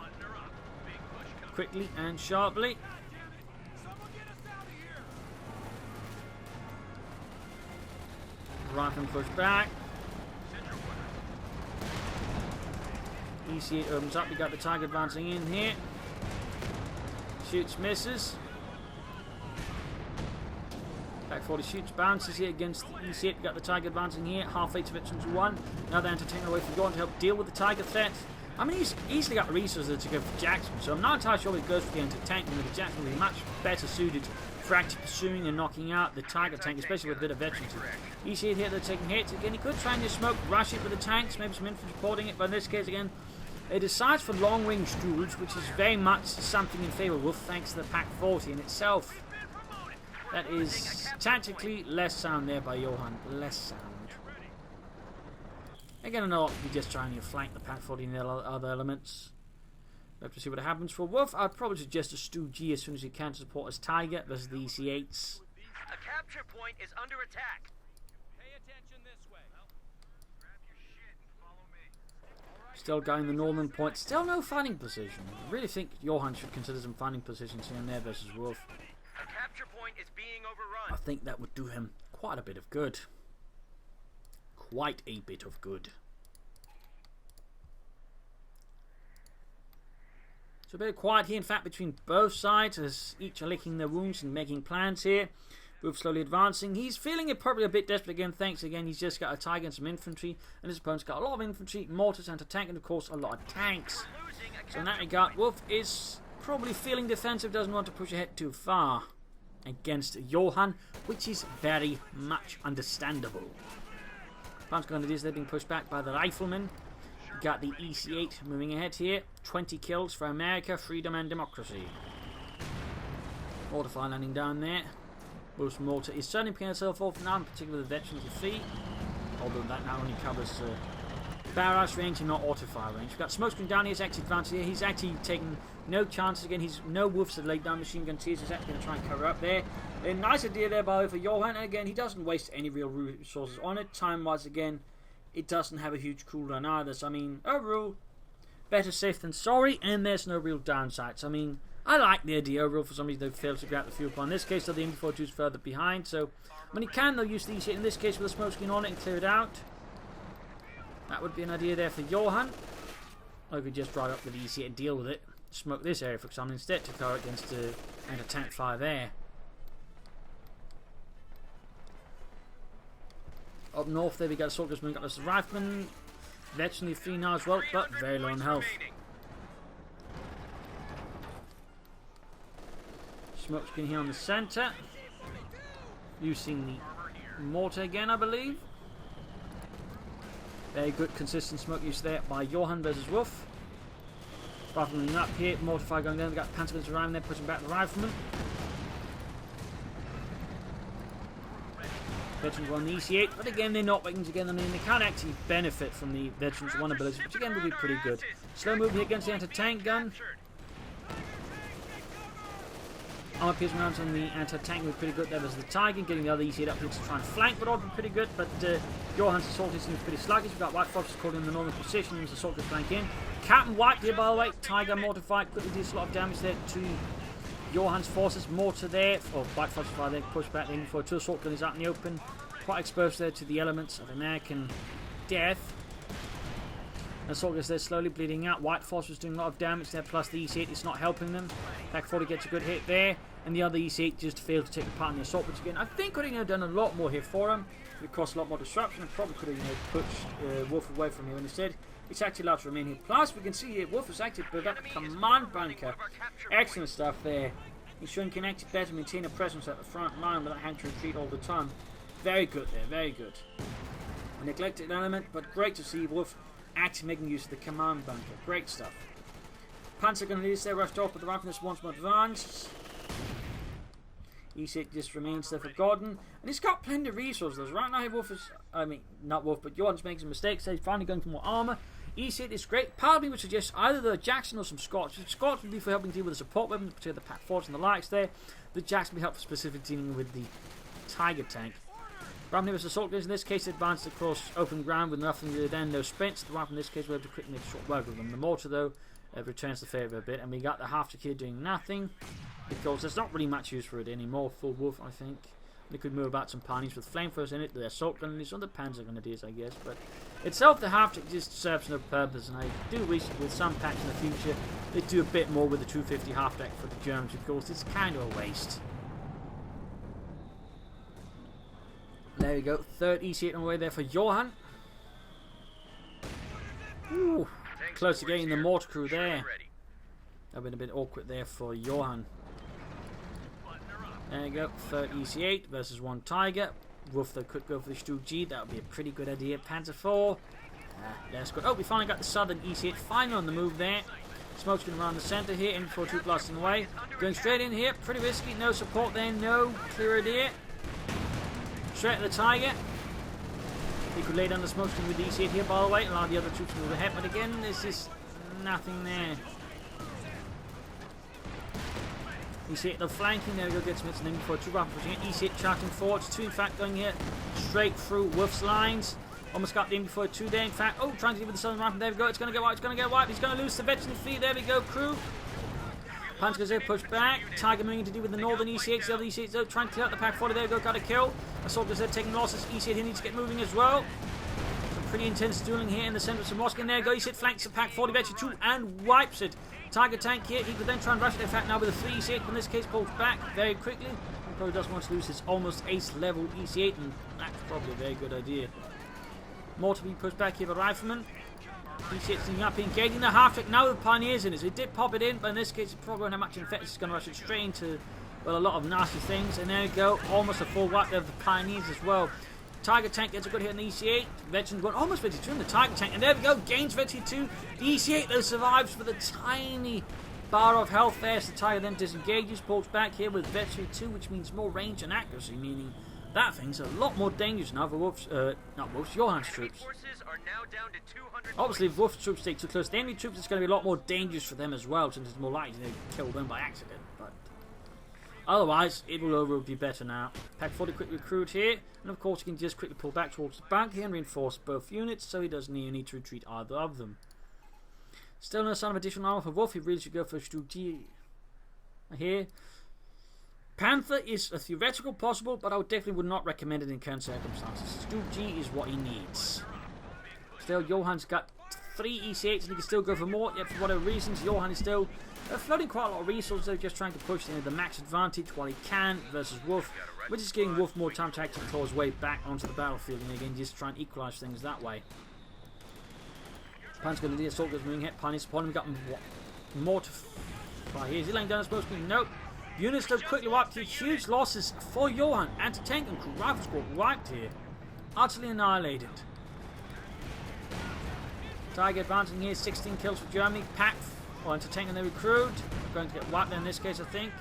quickly and sharply. Rifle push back. EC8 opens up, we got the Tiger advancing in here. Shoots, misses. Pack 40 shoots, bounces here against the EC8. We got the Tiger advancing here, halfway to veterans 1. Another entertainer away from Johan to help deal with the Tiger threat. I mean, he's easily got resources to go for Jackson, so I'm not entirely sure he goes for the anti-tank. The Jackson will be much better suited for actually pursuing and knocking out the Tiger tank, especially with a bit of veterans. EC8 here, they're taking hits. Again, he could try and just smoke, rush it with the tanks, maybe some infantry supporting it, but in this case, again, it decides for long-range duels, which is very much something in favour of Wuff, thanks to the Pack 40 in itself. That is tactically less sound there by Johan, less sound. Again, I know we're just trying to flank the Pack 40 and the other elements. We'll have to see what happens for Wuff. I'd probably suggest a Stu G as soon as he can to support his Tiger versus the EC8s. A capture point is under attack. Pay attention this way. Grab your shit and follow me. Still going the northern point. Still no fighting position. I really think Johan should consider some fighting positions here and there versus Wuff. A capture point is being overrun. I think that would do him quite a bit of good. Quite a bit of good. So a bit of quiet here, in fact, between both sides as each are licking their wounds and making plans here. Wuff slowly advancing. He's feeling it probably a bit desperate again. Thanks again. He's just got a Tiger and some infantry, and his opponent's got a lot of infantry, mortars, anti-tank, and of course a lot of tanks. So in that regard, Wuff is probably feeling defensive, doesn't want to push ahead too far against Johan, which is very much understandable. Panzer Grenadiers, they're being pushed back by the riflemen. We got the EC8 moving ahead here. 20 kills for America, freedom and democracy. Mortar fire landing down there. Wuff's mortar is certainly picking itself off now, in particular the veterans of fleet. Although that now only covers barrage range and not auto-fire range. We've got Smokescreen down here, he's actually advanced here. He's actually taking no chances again. He's no Wuffs that laid down machine gun tiers. He's actually going to try and cover up there. A nice idea there, by the way, for Johan. And again, he doesn't waste any real resources on it. Time-wise, again, it doesn't have a huge cooldown either. So, I mean, overall, better safe than sorry, and there's no real downsides. I mean, I like the idea overall for somebody that fails to grab the fuel pond. In this case, though, the MB42 is further behind. So, when he can, they'll use these in this case with a smoke screen on it and clear it out. That would be an idea there for Johan. Or we could just drive up with the EC and deal with it. Smoke this area, for example, instead to go against the anti-tank fire there. Up north there we got soldiers, we got this rifleman. Veteran free now as well, but very low on health. Smoke screen here on the centre. Using the mortar again, I believe. Very good consistent smoke use there by Johan versus Wuff. Rifleman up here, mortar fire going down. We've got Panzerguns arriving there, pushing back the rifleman. Veterans on the EC8, but again they're not working together. I mean, they can't actually benefit from the Veterans' one ability, which again would be pretty good. Slow move here against the anti-tank gun. Armor piercing rounds on the anti-tank would be pretty good. There was the Tiger getting the other EC8 up here to try and flank, but all been pretty good. But Johan's assault seems pretty sluggish. We've got White Foxes caught in the northern position. There's assault to flank in. Captain White here, by the way. Tiger mortified, quickly did a lot of damage there to Johan's forces. Mortar there, or White Foxes fire there, push back in before two assault guns out in the open. Quite exposed there to the elements of American death. Assault guns there slowly bleeding out. White Force was doing a lot of damage there, plus the EC8 is not helping them. Pack 40 gets a good hit there, and the other EC8 just failed to take part in the assault, which again, I think could have done a lot more here for him. It cost a lot more disruption and probably could have pushed Wuff away from here. And instead, it's actually allowed to remain here. Plus, we can see here, Wuff has actually built up a command bunker. Excellent stuff there. Ensuring he can actually better maintain a presence at the front line without having to retreat all the time. Very good there, very good. A neglected element, but great to see Wuff actually making use of the command bunker. Great stuff. Panzer gun leaders there rushed off, but the rifleman once more advanced. EC8 just remains there forgotten. And he's got plenty of resources. Right now, Wuff is, not Wuff, but Johan's making some mistakes. So he's finally going for more armor. EC8 is great. Part of me would suggest either the Jackson or some Scots. Scots would be for helping deal with the support weapons, particularly the Pack 4s and the likes there. The Jackson would be helpful specifically dealing with the Tiger tank. Rifleman was assault guns in this case advanced across open ground with nothing to then, no sprints. The rifle in this case will have to quickly make a short work of them. The mortar though returns the favour a bit, and we got the half-tick here doing nothing because there's not really much use for it anymore. Full Wuff, I think. They could move about some pioneers with flamethrowers in it, the assault gun, and these other panzer grenadiers, I guess. But itself, the half-tick just serves no purpose, and I do wish with some packs in the future they'd do a bit more with the 250 half-tick for the Germans, because it's kind of a waste. There we go, third EC8 on the way there for Johan. Ooh, close to getting the mortar crew there. That would have been awkward there for Johan. There you go, third EC8 versus one Tiger. Wuff though could go for the Stu G, that would be a pretty good idea. Panzer 4. That's good. Oh, we finally got the southern EC8 finally on the move there. Smoke's going around the centre here, MB42 blasting away. Going straight in here, pretty risky, no support there, no clear idea. Straight to the Tiger. He could lay down the smoke screen with the EC8 here, by the way, and allow the other troops to move ahead, but again, there's just nothing there. EC8 the flanking, there we go, gets Smiths and MB42 rifle pushing it. EC8 charging forwards, two in fact going here straight through Wuff's lines. Almost got the MB42 there, in fact. Oh, trying to deal with the southern rifle, there we go, it's going to get wiped, it's going to get wiped, he's going to lose the veteran fleet, there we go, crew. Punch goes there, push back. Tiger moving to do with the northern EC8. The other EC8 though, trying to clear out the Pack 40. There we go, got a kill. Assault goes there, taking losses. EC8 here needs to get moving as well. Some pretty intense dueling here in the centre of Samosk. And there we go, EC8 flanks the Pack 40 veteran 2 and wipes it. Tiger tank here, he could then try and rush it. In fact, now with a 3 EC8, but in this case, pulls back very quickly. He probably doesn't want to lose his almost ace level EC8, and that's probably a very good idea. More to be pushed back here by Rifleman. EC8 sitting up, engaging the half-tick now with Pioneers in it. So he did pop it in, but in this case, it probably won't have much effect. It's going to rush it straight into, well, a lot of nasty things. And there we go, almost a full wipe there of the Pioneers as well. Tiger tank gets a good hit on the EC8. Veteran going almost 52 in the Tiger tank. And there we go, gains 52. The EC8 though survives with a tiny bar of health there. So the Tiger then disengages, pulls back here with Veteran 2, which means more range and accuracy, meaning That thing's a lot more dangerous now for Wuff's, not Wuff's, Johan's Enemy troops. forces are now down to 200 Obviously, if Wuff's troops stay too close to the enemy troops, it's going to be a lot more dangerous for them as well, since it's more likely to kill them by accident. But otherwise, it will overall be better now. Pack 40 quick recruit here, and of course, he can just quickly pull back towards the back here and reinforce both units, so he doesn't even need to retreat either of them. Still no sign of additional armor for Wuff. He really should go for Stu here. Panther is a theoretical possible, but I definitely would not recommend it in current circumstances. Stu G is what he needs. Still, Johan's got 3 EC8s and he can still go for more, yet for whatever reasons, Johan is still flooding quite a lot of resources. They're just trying to push the max advantage while he can versus Wuff, which is giving Wuff more time to actually claw his way back onto the battlefield and again just try and equalise things that way. Pan's going to do assault, goes moving hit. Pan is upon him, got more to fly here. Is he laying down supposed to be? Nope. Units still quickly wiped here. Huge losses for Johan. Anti-tank and crew rifles got wiped here. Utterly annihilated. Tiger advancing here. 16 kills for Germany. Pack or anti-tank and their recruit. Going to get wiped there in this case, I think.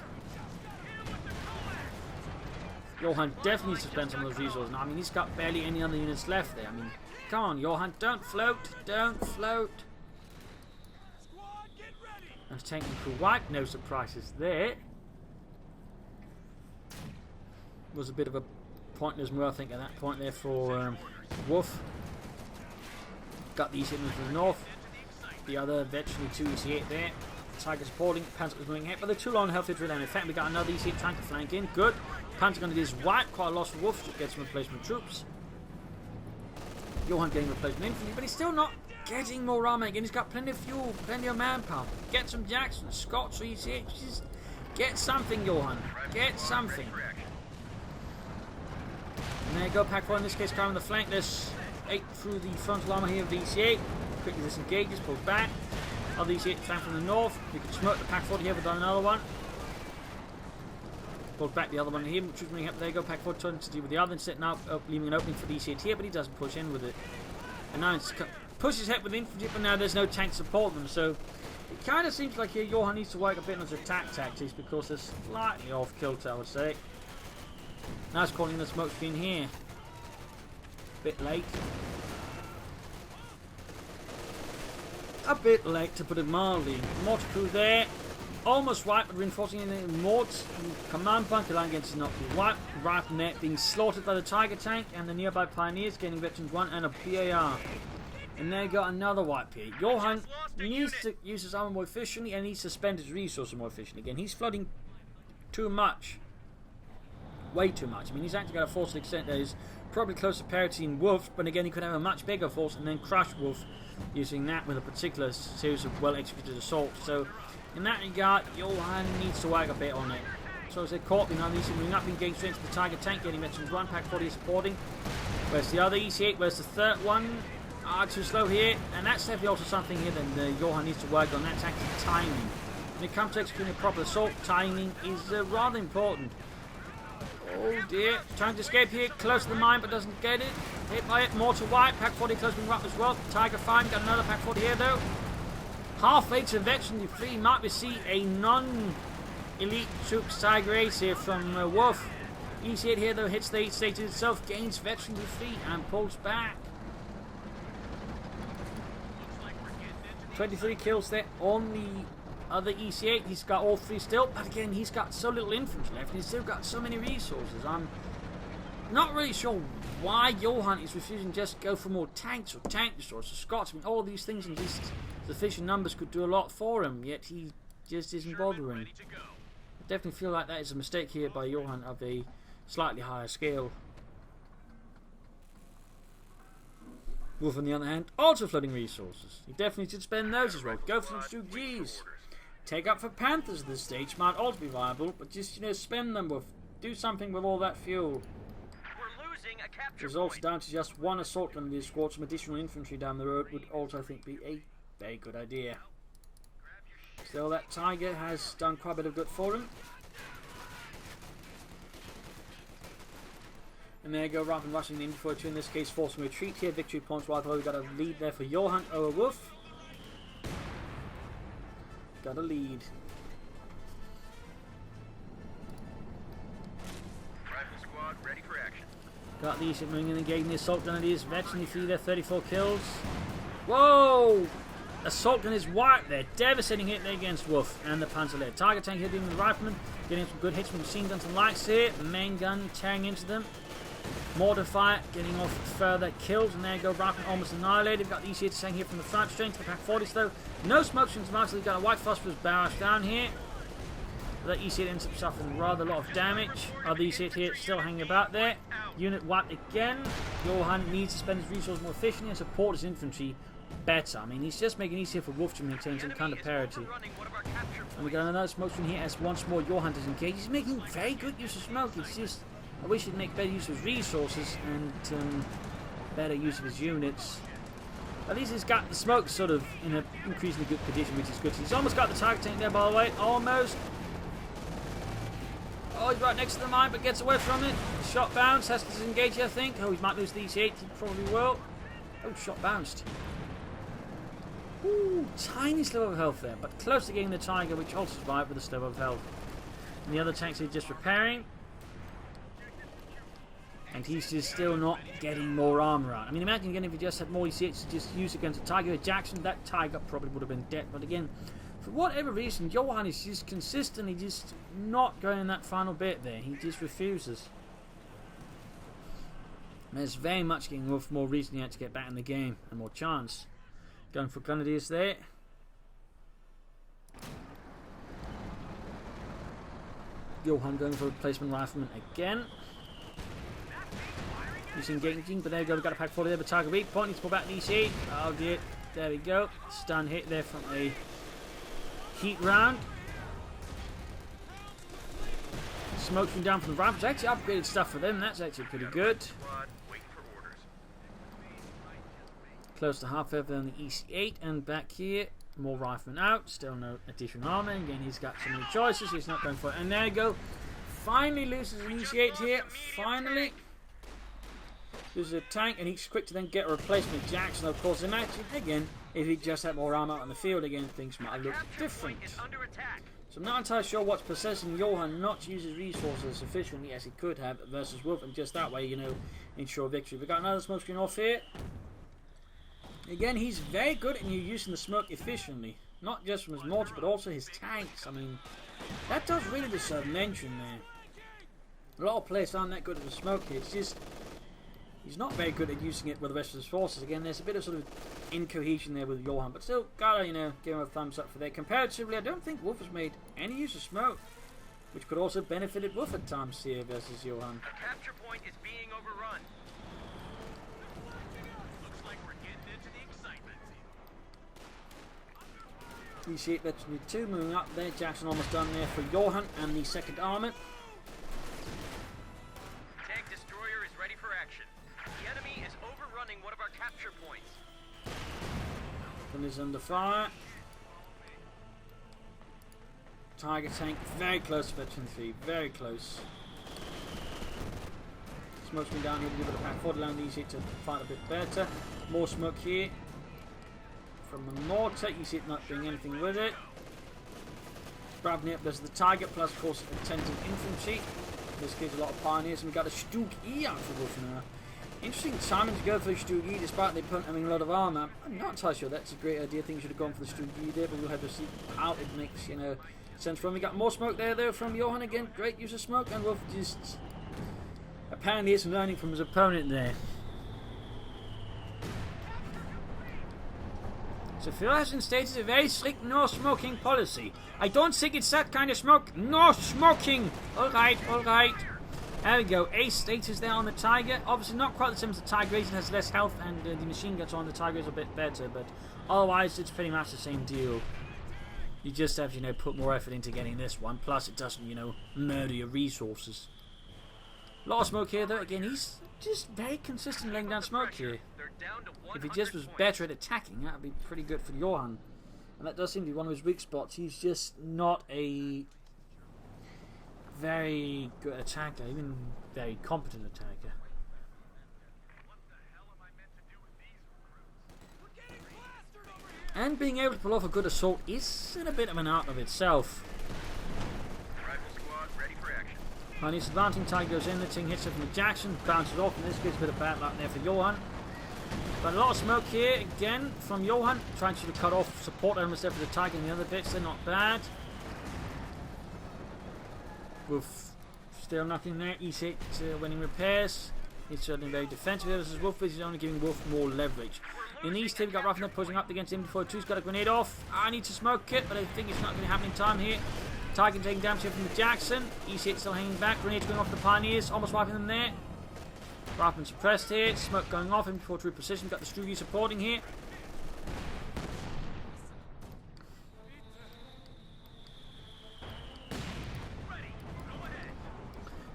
Johan definitely needs to spend some of those resources now. I mean, he's got barely any other units left there. I mean, come on, Johan. Don't float. Don't float. Anti-tank and crew wiped. No surprises there. Was a bit of a pointless move, I think, at that point there for Wuff. Got these hit to the north. The other virtually 2 EC8 there. Tiger supporting. Panther was moving ahead, but they're too long health for them. In fact, we got another EC8 trying to flank in. Good. Panther going to do his wipe. Quite a loss for Wuff to get some replacement troops. Johan getting replacement infantry, but he's still not getting more armor again. He's got plenty of fuel, plenty of manpower. Get some Jacksons, Scots, or EC8. Just get something, Johan. Get something. And there you go, Pack 4 in this case, covering the flank. There's 8 through the frontal armour here of the EC8. Quickly disengages, pulls back. Other EC8 flank from the north. You can smoke the Pack 40 here, but done another one. Pulls back the other one here, which was moving up. There you go, Pack 4 turns to deal with the other and setting up, leaving an opening for the EC8 here, but he doesn't push in with it. And now it's pushes ahead with infantry, but now there's no tank to support them, so it kind of seems like here Johan needs to work a bit on his attack tactics because they're slightly off kilter, I would say. Now it's calling the smoke screen here. Bit late. A bit late, to put it mildly. Mortar crew there. Almost wiped, but reinforcing in the Morts. Command bunker line against is not wiped. Rifle net being slaughtered by the Tiger tank and the nearby Pioneers getting veterans 1 and a PAR. And there you got another wipe here. Johan needs to use his armor more efficiently and needs to spend his resources more efficiently. Again, he's flooding too much. Way too much. I mean, he's actually got a force to the extent that is probably close to parity in Wuff, but again, he could have a much bigger force and then crush Wuff using that with a particular series of well-executed assaults. So, in that regard, Johan needs to work a bit on it. So, as they caught, you know, these are not being gained strength to the Tiger tank, getting veterans 1, Pack 40 supporting. Where's the other EC8? Where's the third one? Too slow here, and that's definitely also something here that Johan needs to work on. That's actually timing. When it comes to executing a proper assault, timing is rather important. Oh dear, trying to escape here, close to the mine but doesn't get it. Hit by it, mortar wipe, Pack 40 close being up as well. Tiger fine, got another Pack 40 here though. Halfway to veteran free, might we see a non-elite troops Tiger Ace here from Wuff. EC8 here though hits the stage itself, gains veteran free and pulls back. 23 kills there on the other EC8. He's got all 3 still, but again, he's got so little infantry left and he's still got so many resources. I'm not really sure why Johan is refusing to just go for more tanks or tank destroyers or Scots. I mean, all these things in just sufficient numbers could do a lot for him, yet he just isn't bothering. I definitely feel like that is a mistake here by Johan of a slightly higher scale. Wuff, on the other hand, also flooding resources. He definitely should spend those as well. Go for some 2 Gs. Take up for Panthers at this stage. Might also be viable, but just, you know, spend them. Wuff. Do something with all that fuel. We're losing a capture Results point. down to just 1 assault gun with squad. Some additional infantry down the road would also, I think, be a very good idea. Still, that Tiger has done quite a bit of good for him. And there you go, rather than rushing the infantry, in this case forcing retreat here. Victory points right away. We've got a lead there for Johan over Wuff. Got a lead. Rifle squad ready for action. Got these moving and engaging the assault grenadiers. Veteran defeater, 34 kills. Whoa! Assault gun is wiped there. Devastating hit there against Wuff and the Panzer Lehr. Target tank hitting the rifleman. Getting some good hits from machine guns and lights here. Main gun tearing into them. Mortar fire getting off further kills. And there you go. Rifleman almost annihilated. We've got these here saying here from the front. Straight to the pack 40s though. No smoke screens. We've got a white phosphorus barrage down here. That EC ends up suffering rather a lot of damage. Other EC here still hanging about there. Unit wiped again. Johan needs to spend his resources more efficiently and support his infantry better. I mean, he's just making it easier for Wuff to maintain some kind of parity. And we got another smoke screen here as once more Johan is engaged. He's making very good use of smoke. It's just, I wish he'd make better use of his resources and better use of his units. At least he's got the smoke sort of in an increasingly good condition, which is good. He's almost got the target tank there, by the way. Almost. Oh, he's right next to the mine, but gets away from it. Shot bounced. Has to disengage, I think. Oh, he might lose the EC8. He probably will. Oh, shot bounced. Ooh, tiny sliver of health there, but close to getting the Tiger, which also survived with a sliver of health. And the other tanks are just repairing. And he's just still not getting more armor out. I mean, imagine again if he just had more EC8s to just use against a Tiger Jackson, that Tiger probably would have been dead. But again, for whatever reason, Johan is just consistently just not going in that final bit there. He just refuses. And there's very much getting Wuff more reason yet to get back in the game and more chance. Going for Grenadiers there. Johan going for replacement rifleman again. He's engaging, but there we go. We've got a pack 40 there, but target weak point. Needs to pull back the EC. Oh dear. There we go. Stun hit there from a heat round. Smoke from down from the rifles. Actually upgraded stuff for them. That's actually pretty good. Close to half over on the EC8, and back here, more riflemen out. Still no additional armor. Again, he's got so many choices. He's not going for it. And there you go. Finally loses an EC8 here. Finally. Loses a tank, and he's quick to then get a replacement Jackson. Of course, imagine again if he just had more armor on the field again, things might look different. So I'm not entirely sure what's possessing Johan not to use his resources as efficiently as he could have versus Wuff, and just that way, you know, ensure victory. We've got another smoke screen off here. Again, he's very good at using the smoke efficiently. Not just from his mortar, but also his tanks. I mean, that does really deserve mention there. A lot of players aren't that good at the smoke here. It's just, he's not very good at using it with the rest of his forces. Again, there's a bit of sort of incohesion there with Johan, but still, gotta, you know, give him a thumbs up for that. Comparatively, I don't think Wuff has made any use of smoke, which could also benefited Wuff at times here versus Johan. The capture point is being overrun. You see it, veteran 2 moving up there. Jackson almost done there for Johan and the second armor. Tank destroyer is ready for action. The enemy is overrunning one of our capture points. One is under fire. Tiger tank very close to veteran 3, very close. Smoke's been down here to give it a pack 40 land easy to fight a bit better. More smoke here. From the mortar, you see it not doing anything with it. Grabbing it, there's the Tiger, plus of course attempting infantry. This gives a lot of pioneers, and we've got a Stug E out for Wuff now. Interesting timing to go for the Stug E despite the opponent having a lot of armour. I'm not entirely sure that's a great idea. I think we should have gone for the Stug E there, but we'll have to see how it makes, you know, sense for him. We got more smoke there though from Johan again. Great use of smoke, and Wuff just apparently isn't learning from his opponent there. So Phil has instated a very strict no smoking policy. I don't think it's that kind of smoke. No smoking! Alright, alright. There we go. Ace status there on the Tiger. Obviously not quite the same as the Tiger. It has less health, and the machine guns on the Tiger is a bit better, but otherwise it's pretty much the same deal. You just have to, you know, put more effort into getting this one. Plus it doesn't, you know, murder your resources. A lot of smoke here though. Again, he's just very consistent laying down smoke here. If he just was better at attacking, that would be pretty good for Johan. And that does seem to be one of his weak spots. He's just not a very good attacker, even very competent attacker. And being able to pull off a good assault is a bit of an art of itself. Rifle squad ready for action. And his advancing Tiger goes in, the thing hits it from the Jackson, bounces off, and this gives a bit of bad luck there for Johan. But a lot of smoke here again from Johan, trying to cut off support elements there for the Tiger and the other bits. They're not bad. Wuff still nothing there. E6 winning repairs. He's certainly very defensive here. This is Wuff, he's only giving Wuff more leverage. In the east, we've got Ruffner pushing up against him before 2's got a grenade off. I need to smoke it, but I think it's not going to happen in time here. Tiger taking damage here from the Jackson. E6 still hanging back. Grenades going off the Pioneers, almost wiping them there. Ruffman suppressed here. Smoke going off him before true precision. Got the Stoogie supporting here.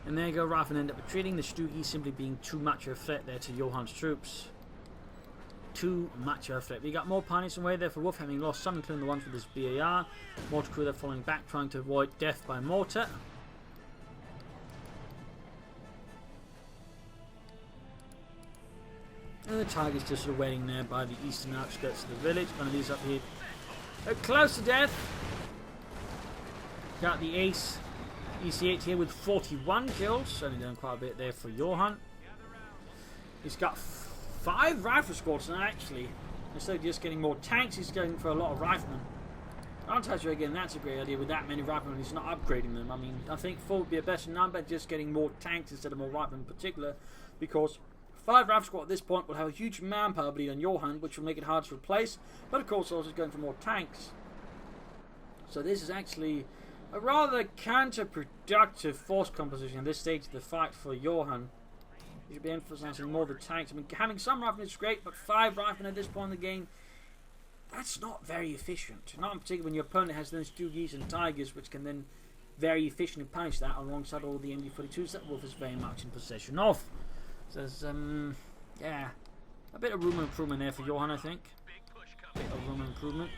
And there you go, Ruffman end up retreating. The Stoogie simply being too much of a threat there to Johan's troops. Too much of a threat. We got more Pioneers away there for Wuff, having lost some, including the ones with his BAR. Mortar crew there falling back, trying to avoid death by mortar. And the Tiger's just sort of waiting there by the eastern outskirts of the village. One of these up here close to death. Got the ace EC8 here with 41 kills. Certainly done quite a bit there for Johan. He's got 5 rifle squads now, actually. Instead of just getting more tanks, he's going for a lot of riflemen. I'll tell you again, that's a great idea with that many riflemen. He's not upgrading them. I mean, I think 4 would be a better number, just getting more tanks instead of more riflemen in particular, because 5 rifle squad at this point will have a huge manpower bleed on Johan, which will make it hard to replace, but of course also going for more tanks. So this is actually a rather counterproductive force composition at this stage of the fight for Johan. You should be emphasizing more the tanks. I mean, having some riflemen is great, but 5 riflemen at this point in the game, that's not very efficient. Not in particular when your opponent has those Stoogies and Tigers, which can then very efficiently punish that alongside all the MD-42s that Wuff is very much in possession of. So there's, yeah, a bit of room of improvement there for Johan, I think. A bit of room of improvement.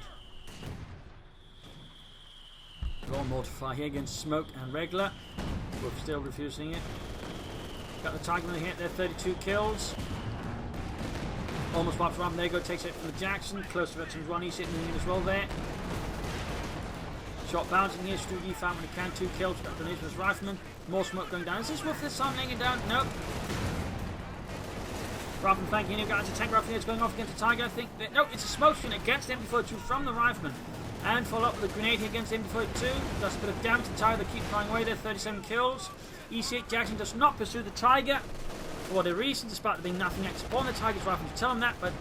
Raw mortar here against Smoke and Regular. Wuff still refusing it. Got the Tiger on the hit there, 32 kills. Almost wipes around. There you go, takes it from the Jackson. Close to veterans 1, he's hitting him as well there. Shot bouncing here, Stoogie found when he can, 2 kills. Got the his rifleman. More smoke going down. Is this Wuff this time laying it down? Nope. Rifleman flanking in, got a tank rifle here, it's going off against the Tiger. I think that, no, it's a smoke screen against the MD-42 from the rifleman. And follow up with a grenade here against the MD-42. Does a bit of damage to the Tiger, they keep flying away there, 37 kills. EC8 Jackson does not pursue the Tiger for whatever reason, despite there being nothing extra upon the Tiger's rifle to tell him that, but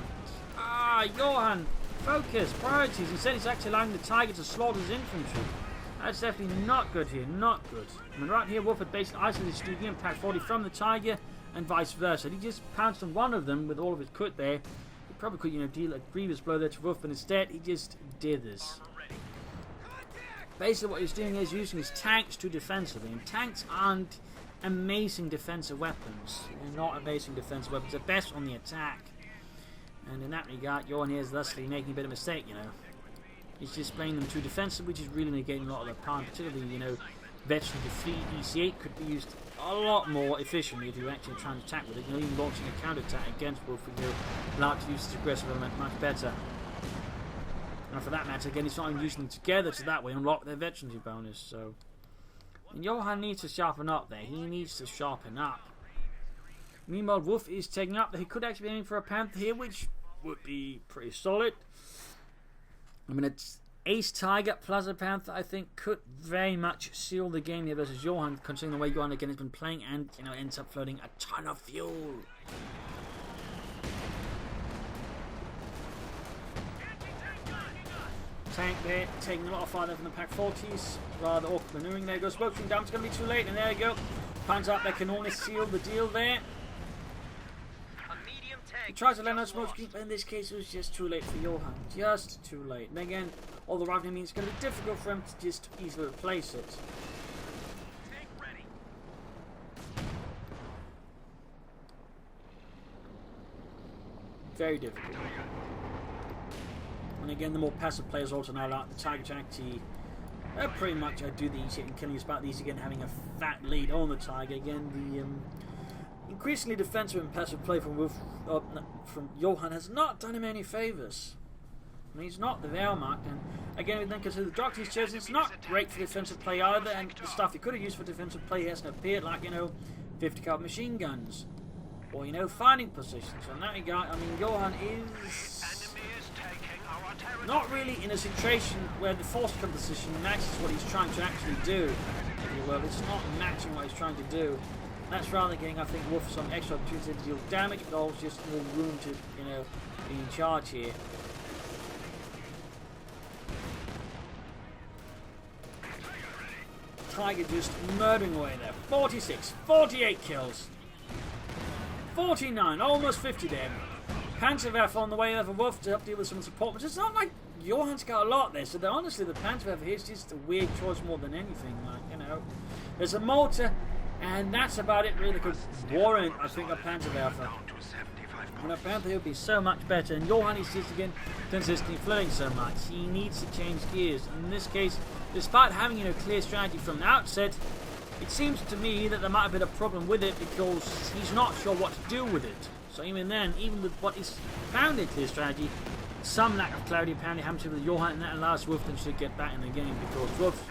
Johan, focus, priorities. Instead he's actually allowing the Tiger to slaughter his infantry. That's definitely not good here, not good. I mean, right here Wuff had basically isolated Stoogie and packed 40 from the Tiger, and vice versa. He just pounced on one of them with all of his kit there. He probably could, you know, deal a grievous blow there to Wuff, but instead he just did this. Basically what he's doing is using his tanks too defensively, and tanks aren't amazing defensive weapons. They're not amazing defensive weapons, they're best on the attack. And in that regard, Johan here is thusly making a bit of a mistake, you know. He's just playing them too defensive, which is really negating a lot of their power, particularly, you know, veteran defeat EC8 could be used a lot more efficiently if you're actually trying to attack with it. You know, even launching a counter-attack against Wuff, you know, allowed to use his aggressive element much better. And for that matter, again, he's not even using them together to that way unlock their veterancy bonus. So, and Johan needs to sharpen up there. He needs to sharpen up. Meanwhile, Wuff is taking up that he could actually be aiming for a Panther here, which would be pretty solid. I mean, it's Ace Tiger plus a Panther, I think, could very much seal the game here versus Johan, considering the way Johan again has been playing, and you know, ends up floating a ton of fuel. Tank there, taking a lot of fire there from the Pack 40s. Rather awkward maneuvering. There goes smoke screen down. It's going to be too late, and there you go. Finds out they can only seal the deal there. He tries to land on smoke screen, but in this case it was just too late for Johan. Just too late. And again, all the rifling means it's going to be difficult for him to just easily replace it. Very difficult. And again, the more passive players also now allow the Tiger to actually pretty much do the easy and killing, despite these again having a fat lead on the Tiger. Again, the increasingly defensive and passive play from Wuff, from Johan has not done him any favours. I mean, he's not the Wehrmacht, and again, we then consider the doctor he's chosen. It's not great for defensive play either, and the stuff he could have used for defensive play hasn't appeared, like, 50 caliber machine guns, or, finding positions. And that regard, I mean, Johan is not really in a situation where the force composition matches what he's trying to actually do. Well, it's not matching what he's trying to do. That's rather getting, I think, Wuff some extra opportunity to deal damage, but also just more room to, be in charge here. Tiger just murdering away there. 46, 48 kills. 49, almost 50 there. Panzerwerfer on the way there for Wuff to help deal with some support, but it's not like Johan's got a lot there, so honestly the Panzerwerfer here is just a weird choice more than anything, There's a mortar, and that's about it really, because Warren, I think, a Panzerwerfer. And a Panther would be so much better, and Johan is just again consistently flirting so much. He needs to change gears, and in this case, despite having a clear strategy from the outset, it seems to me that there might have been a problem with it because he's not sure what to do with it. So even then, even with what is found in clear strategy, some lack of clarity apparently happens with Johan, and that allows Wuff to get back in the game because Wuff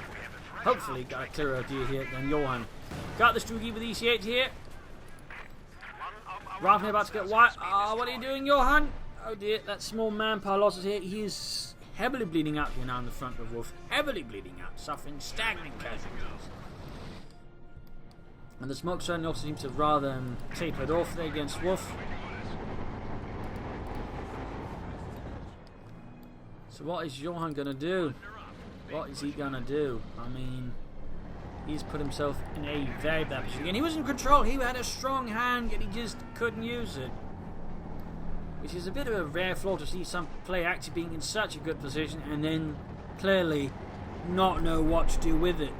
hopefully got a clearer idea here than Johan. Got the Strugi with EC8 here. Rafne about to get white. What are you doing, Johan? Oh dear, that small manpower losses here. He is heavily bleeding out here now in the front of Wuff. Heavily bleeding out, suffering staggering casualties. And the smoke certainly also seems to have rather tapered off there against Wuff. So what is Johan going to do? What is he going to do? I mean, he's put himself in a very bad position. And he was in control. He had a strong hand, yet he just couldn't use it. Which is a bit of a rare flaw to see some player actually being in such a good position and then clearly not know what to do with it.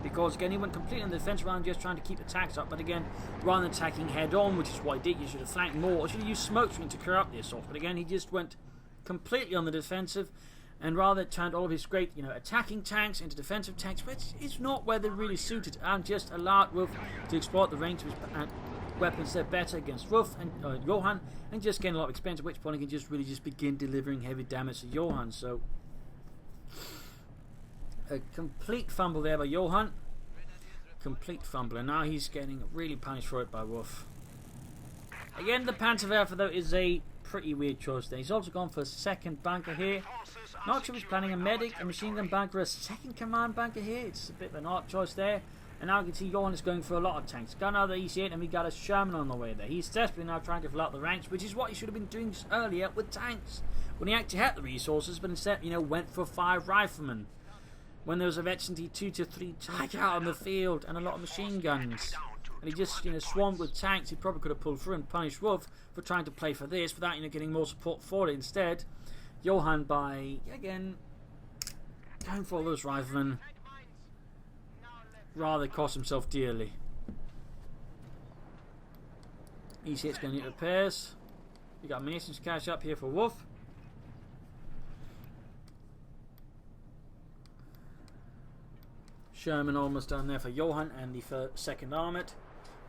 Because again, he went completely on the defense rather than just trying to keep attacks up. But again, rather than attacking head on, which is what he did, you should have flanked more. Or should have used smoke screen to clear up the assault. But again, he just went completely on the defensive, and rather turned all of his great, attacking tanks into defensive tanks, which is not where they're really suited, and just allowed Wuff to exploit the range of his weapons there better against Wuff and Johan, and just gain a lot of experience. At which point he can just really begin delivering heavy damage to Johan. So a complete fumble there by Johan. Complete fumble, and now he's getting really punished for it by Wuff. Again, the Panzerwerfer though is a pretty weird choice there. He's also gone for a second bunker here. Not sure if he's planning a medic, a machine gun bunker, a second command bunker here. It's a bit of an odd choice there. And now you can see Johan is going for a lot of tanks. Got another EC8 and we got a Sherman on the way there. He's desperately now trying to fill out the ranks, which is what he should have been doing earlier with tanks. When he actually had the resources, but instead, went for 5 riflemen. When there was eventually 2 to 3 Tiger out on the field and a lot of machine guns. And he just, swarmed with tanks. He probably could have pulled through and punished Wuff for trying to play for this without, getting more support for it. Instead, Johan, by, again, going for all those riflemen, rather cost himself dearly. EC8's going to need repairs. We got munitions cache up here for Wuff. Sherman almost done there for Johan and the second armoured.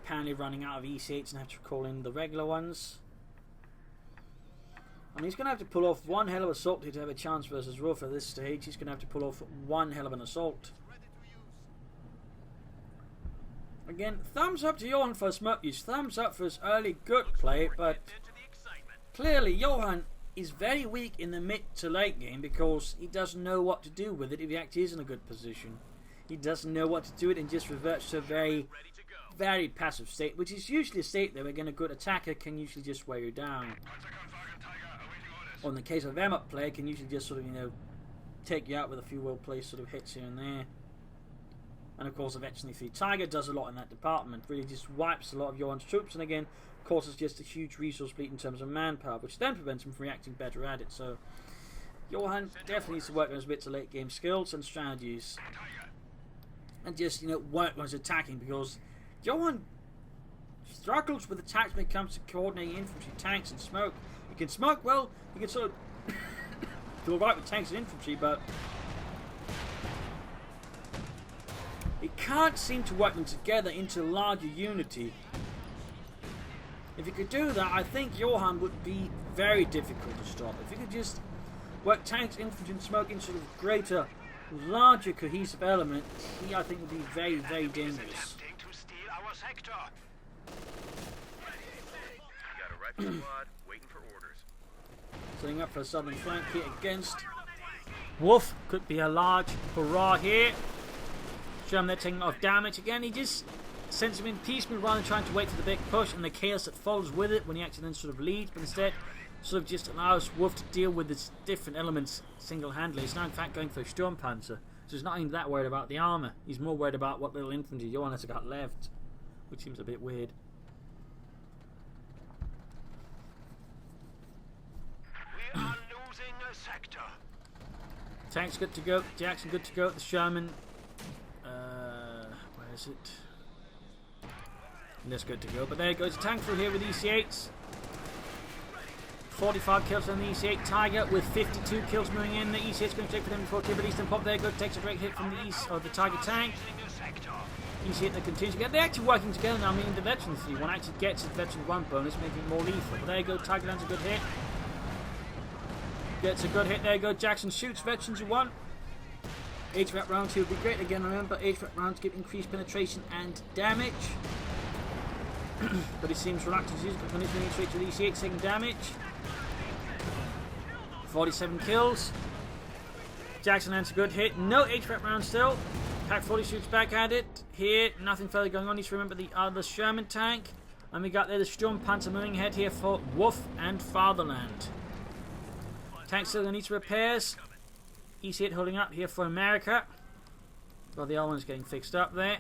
Apparently running out of EC8s and have to call in the regular ones. I mean, he's going to have to pull off one hell of an assault here to have a chance versus Wuff at this stage. He's going to have to pull off one hell of an assault. Again, thumbs up to Johan for his smoke use. Thumbs up for his early good play, but clearly Johan is very weak in the mid to late game because he doesn't know what to do with it if he actually is in a good position. He doesn't know what to do it and just reverts to a very, very passive state, which is usually a state that again a good attacker can usually just wear you down. Or in the case of a Wehrmacht player, can usually just sort of, take you out with a few well-placed sort of hits here and there. And of course, eventually, the Tiger does a lot in that department. Really just wipes a lot of Johan's troops, and again, causes just a huge resource bleed in terms of manpower, which then prevents him from reacting better at it. So, Johan definitely needs to work on his mid to late game skills and strategies. And just, work on his attacking, because Johan struggles with attacks when it comes to coordinating infantry, tanks, and smoke. He can smoke well, he can sort of do alright with tanks and infantry, but he can't seem to work them together into larger unity. If he could do that, I think Johan would be very difficult to stop. If he could just work tanks, infantry and smoke into sort of greater, larger cohesive element, he I think would be very, very dangerous. To steal our sector. Got a rifle squad waiting for orders. Setting up for a southern flank here against Wuff. Could be a large hurrah here. Show him they're taking off damage again. He just sends him in piecemeal rather than trying to wait for the big push and the chaos that follows with it when he actually then sort of leads, but instead sort of just allows Wuff to deal with its different elements single-handedly. He's now in fact going for a Sturmpanzer, so he's not even that worried about the armour. He's more worried about what little infantry Johan has got left, which seems a bit weird. We are losing a sector. Tank's good to go. Jackson good to go. The Sherman. Where is it? And that's good to go. But there goes a tank through here with EC8s. 45 kills on the EC8 Tiger with 52 kills moving in. The EC8's going to take for them before but Eastern Pop. There goes, takes a great hit from the East of the Tiger tank. EC8 that continues to get. They're actually working together now. I mean, the Veteran 3 one actually gets its Veteran 1 bonus, making it more lethal. But there you go. Tiger lands a good hit. Gets a good hit. There you go. Jackson shoots Veterans 1. HVAC rounds here would be great. Again, remember, HVAC rounds give increased penetration and damage. But he seems reluctant to use it when he's going straight to the EC8, taking damage. 47 kills. Jackson lands a good hit. No HVAC round still. Pack 40 shoots back at it. Here, nothing further going on. Need to remember the other Sherman tank. And we got there the Sturmpanzer moving ahead here for Wuff and Fatherland. Tank still needs repairs. EC8 holding up here for America. Well, the other one's getting fixed up there.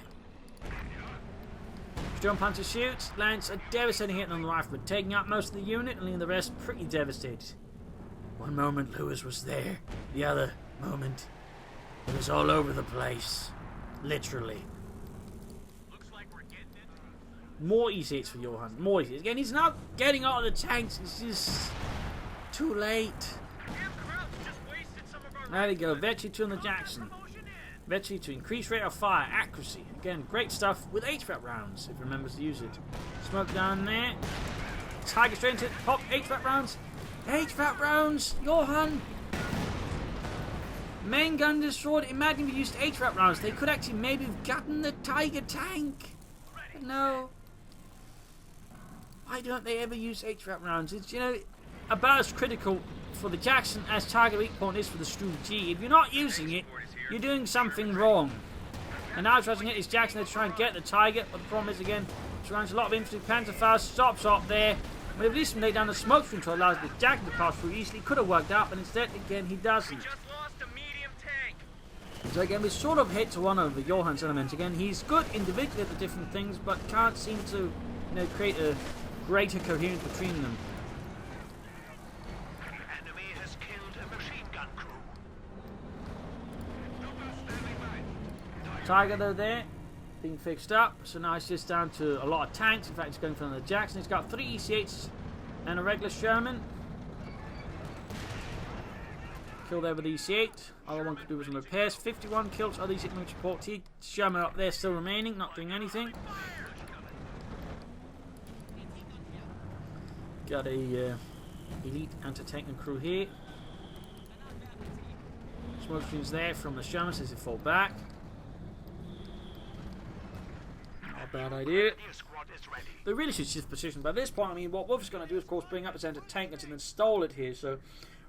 Sturmpanzer shoots, lands a devastating hit on the rifle, taking out most of the unit and leaving the rest pretty devastated. One moment Lewis was there, the other moment it was all over the place. Literally. Looks like we're getting it. More EC8s for Johan, more EC8s. Again, he's not getting out of the tanks, it's just too late. There we go, Vetchi 2 on the Jackson. Vetchi to increase rate of fire, accuracy. Again, great stuff with HVAC rounds, if he remembers to use it. Smoke down there. Tiger straight into it. Pop, HVAC rounds. HVAC rounds, Johan. Main gun destroyed. Imagine if we used HVAC rounds. They could actually maybe have gotten the Tiger tank. But no. Why don't they ever use HVAC rounds? It's, you know, about as critical for the Jackson as Tiger weak point is for the Stu G. If you're not using it, you're doing something wrong. And now trying to get his Jackson to try and get the Tiger, but the problem is again, surrounds a lot of infantry, Panzer fast, stops up there. But at least when they down the smoke screen to allow the Jackson to pass through easily, could have worked out, but instead again he doesn't. Just lost a medium tank. So again we sort of hit to one over Johan's element. Again, he's good individually at the different things, but can't seem to, you know, create a greater coherence between them. Tiger though there, being fixed up, so now it's just down to a lot of tanks. In fact, he's going for another Jackson. He's got 3 EC8s and a regular Sherman. Killed there with the EC8. All I want to do was some repairs. 51 kills. Other EC8 moving support. T Sherman up there still remaining, not doing anything. Got a elite anti-tank and crew here. Smoke screens there from the Sherman says they fall back. Bad idea. They really should shift position. By this point, I mean, what Wuff is going to do is, of course, bring up his anti-tank and then stall it here. So,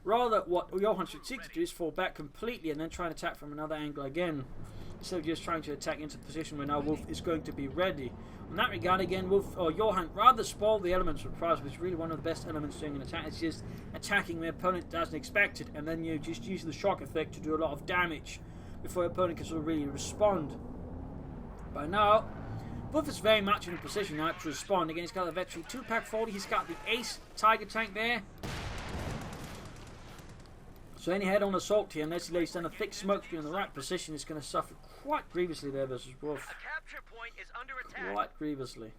rather, what Johan should seek to do is fall back completely and then try and attack from another angle again. Instead of just trying to attack into the position where now Wuff is going to be ready. In that regard, again, Johan rather spoil the elements of surprise, which is really one of the best elements during an attack. It's just attacking where opponent doesn't expect it, and then you just using the shock effect to do a lot of damage before your opponent can sort of really respond. By now, Wuff is very much in a position now to respond. Again, he's got the Veteran 2 pack 40. He's got the Ace Tiger tank there. So any head-on assault here, unless he lays down a thick smoke screen in the right position, is going to suffer quite grievously there versus Wuff. A capture point is under attack. Quite grievously.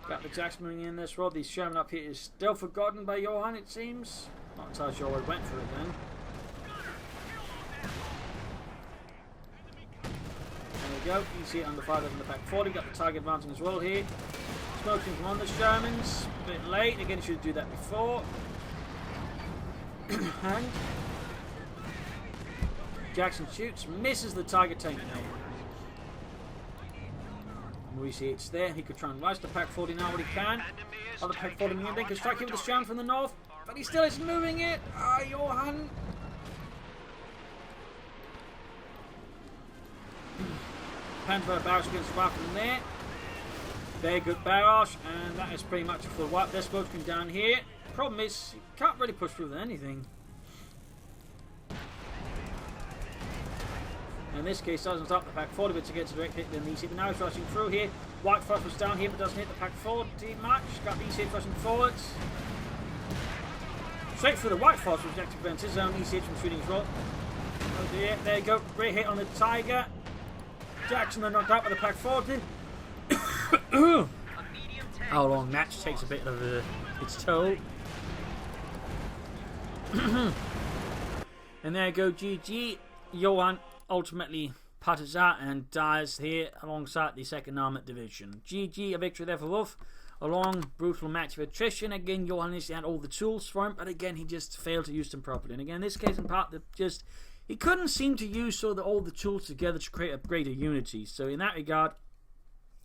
Got the Jackson moving in this rod. These Sherman up here is still forgotten by Johan, it seems. Not entirely sure why he went for it then. Go. You see it under fire in the back 40. Got the Tiger advancing as well here. Smoking from on the Shermans. A bit late. Again, you should do that before. And Jackson shoots, misses the target tank now. And we see it's there. He could try and rise to Pack 40 now what he can. Other Pack 40 in can strike him with a strand from the north, but he still isn't moving it. Ah, Johan. Panther barrage against Wuff from there. Very good barrage, and that is pretty much a full wipe. They're smoking down here. Problem is, you can't really push through with anything. In this case, doesn't stop the Pack 40, but to get to direct hit, then the EC. But now he's rushing through here. White Frost was down here, but doesn't hit the Pack 40 much. Got the EC rushing forwards. Straight for the White Frost, which actually prevents his own EC from shooting as well. Oh dear, there you go. Great hit on the Tiger. Jackson then knocked out by the Pack 40. How long match takes a bit of its toll. And there you go, GG. Johan ultimately putters out and dies here alongside the 2nd Armoured Division. GG, a victory there for Wuff. A long, brutal match of attrition. Again, Johan initially had all the tools for him, but again, he just failed to use them properly. And again, in this case, in part, he couldn't seem to use all the tools together to create a greater unity. So in that regard,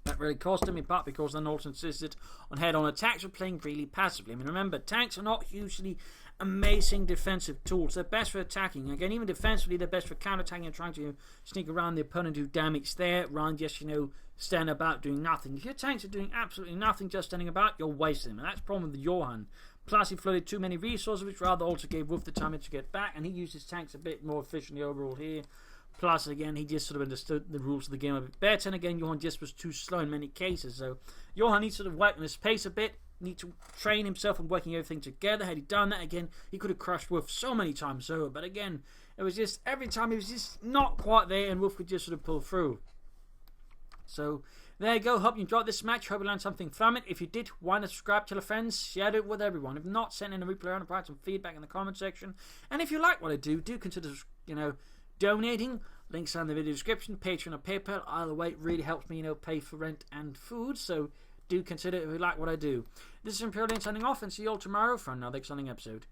that really cost him, in part because then also insisted on head-on attacks or playing really passively. I mean, remember, tanks are not hugely amazing defensive tools. They're best for attacking. Again, even defensively, they're best for counter-attacking and trying to sneak around the opponent, do damage there, rather than just, stand about doing nothing. If your tanks are doing absolutely nothing, just standing about, you're wasting them. And that's the problem with the Johan. Plus, he flooded too many resources, which rather also gave Wuff the time to get back, and he used his tanks a bit more efficiently overall here. Plus, again, he just sort of understood the rules of the game a bit better, and again, Johan just was too slow in many cases. So, Johan needs to sort of work on his pace a bit, need to train himself on working everything together. Had he done that, again, he could have crushed Wuff so many times over. But again, it was just, every time he was just not quite there, and Wuff could just sort of pull through. So, there you go. Hope you enjoyed this match. Hope you learned something from it. If you did, why not subscribe, tell your friends, share it with everyone. If not, send in a replay and provide some feedback in the comment section. And if you like what I do consider, donating. Links are in the video description, Patreon or PayPal. Either way, it really helps me, pay for rent and food. So do consider it if you like what I do. This is Imperial Dane signing off, and see you all tomorrow for another exciting episode.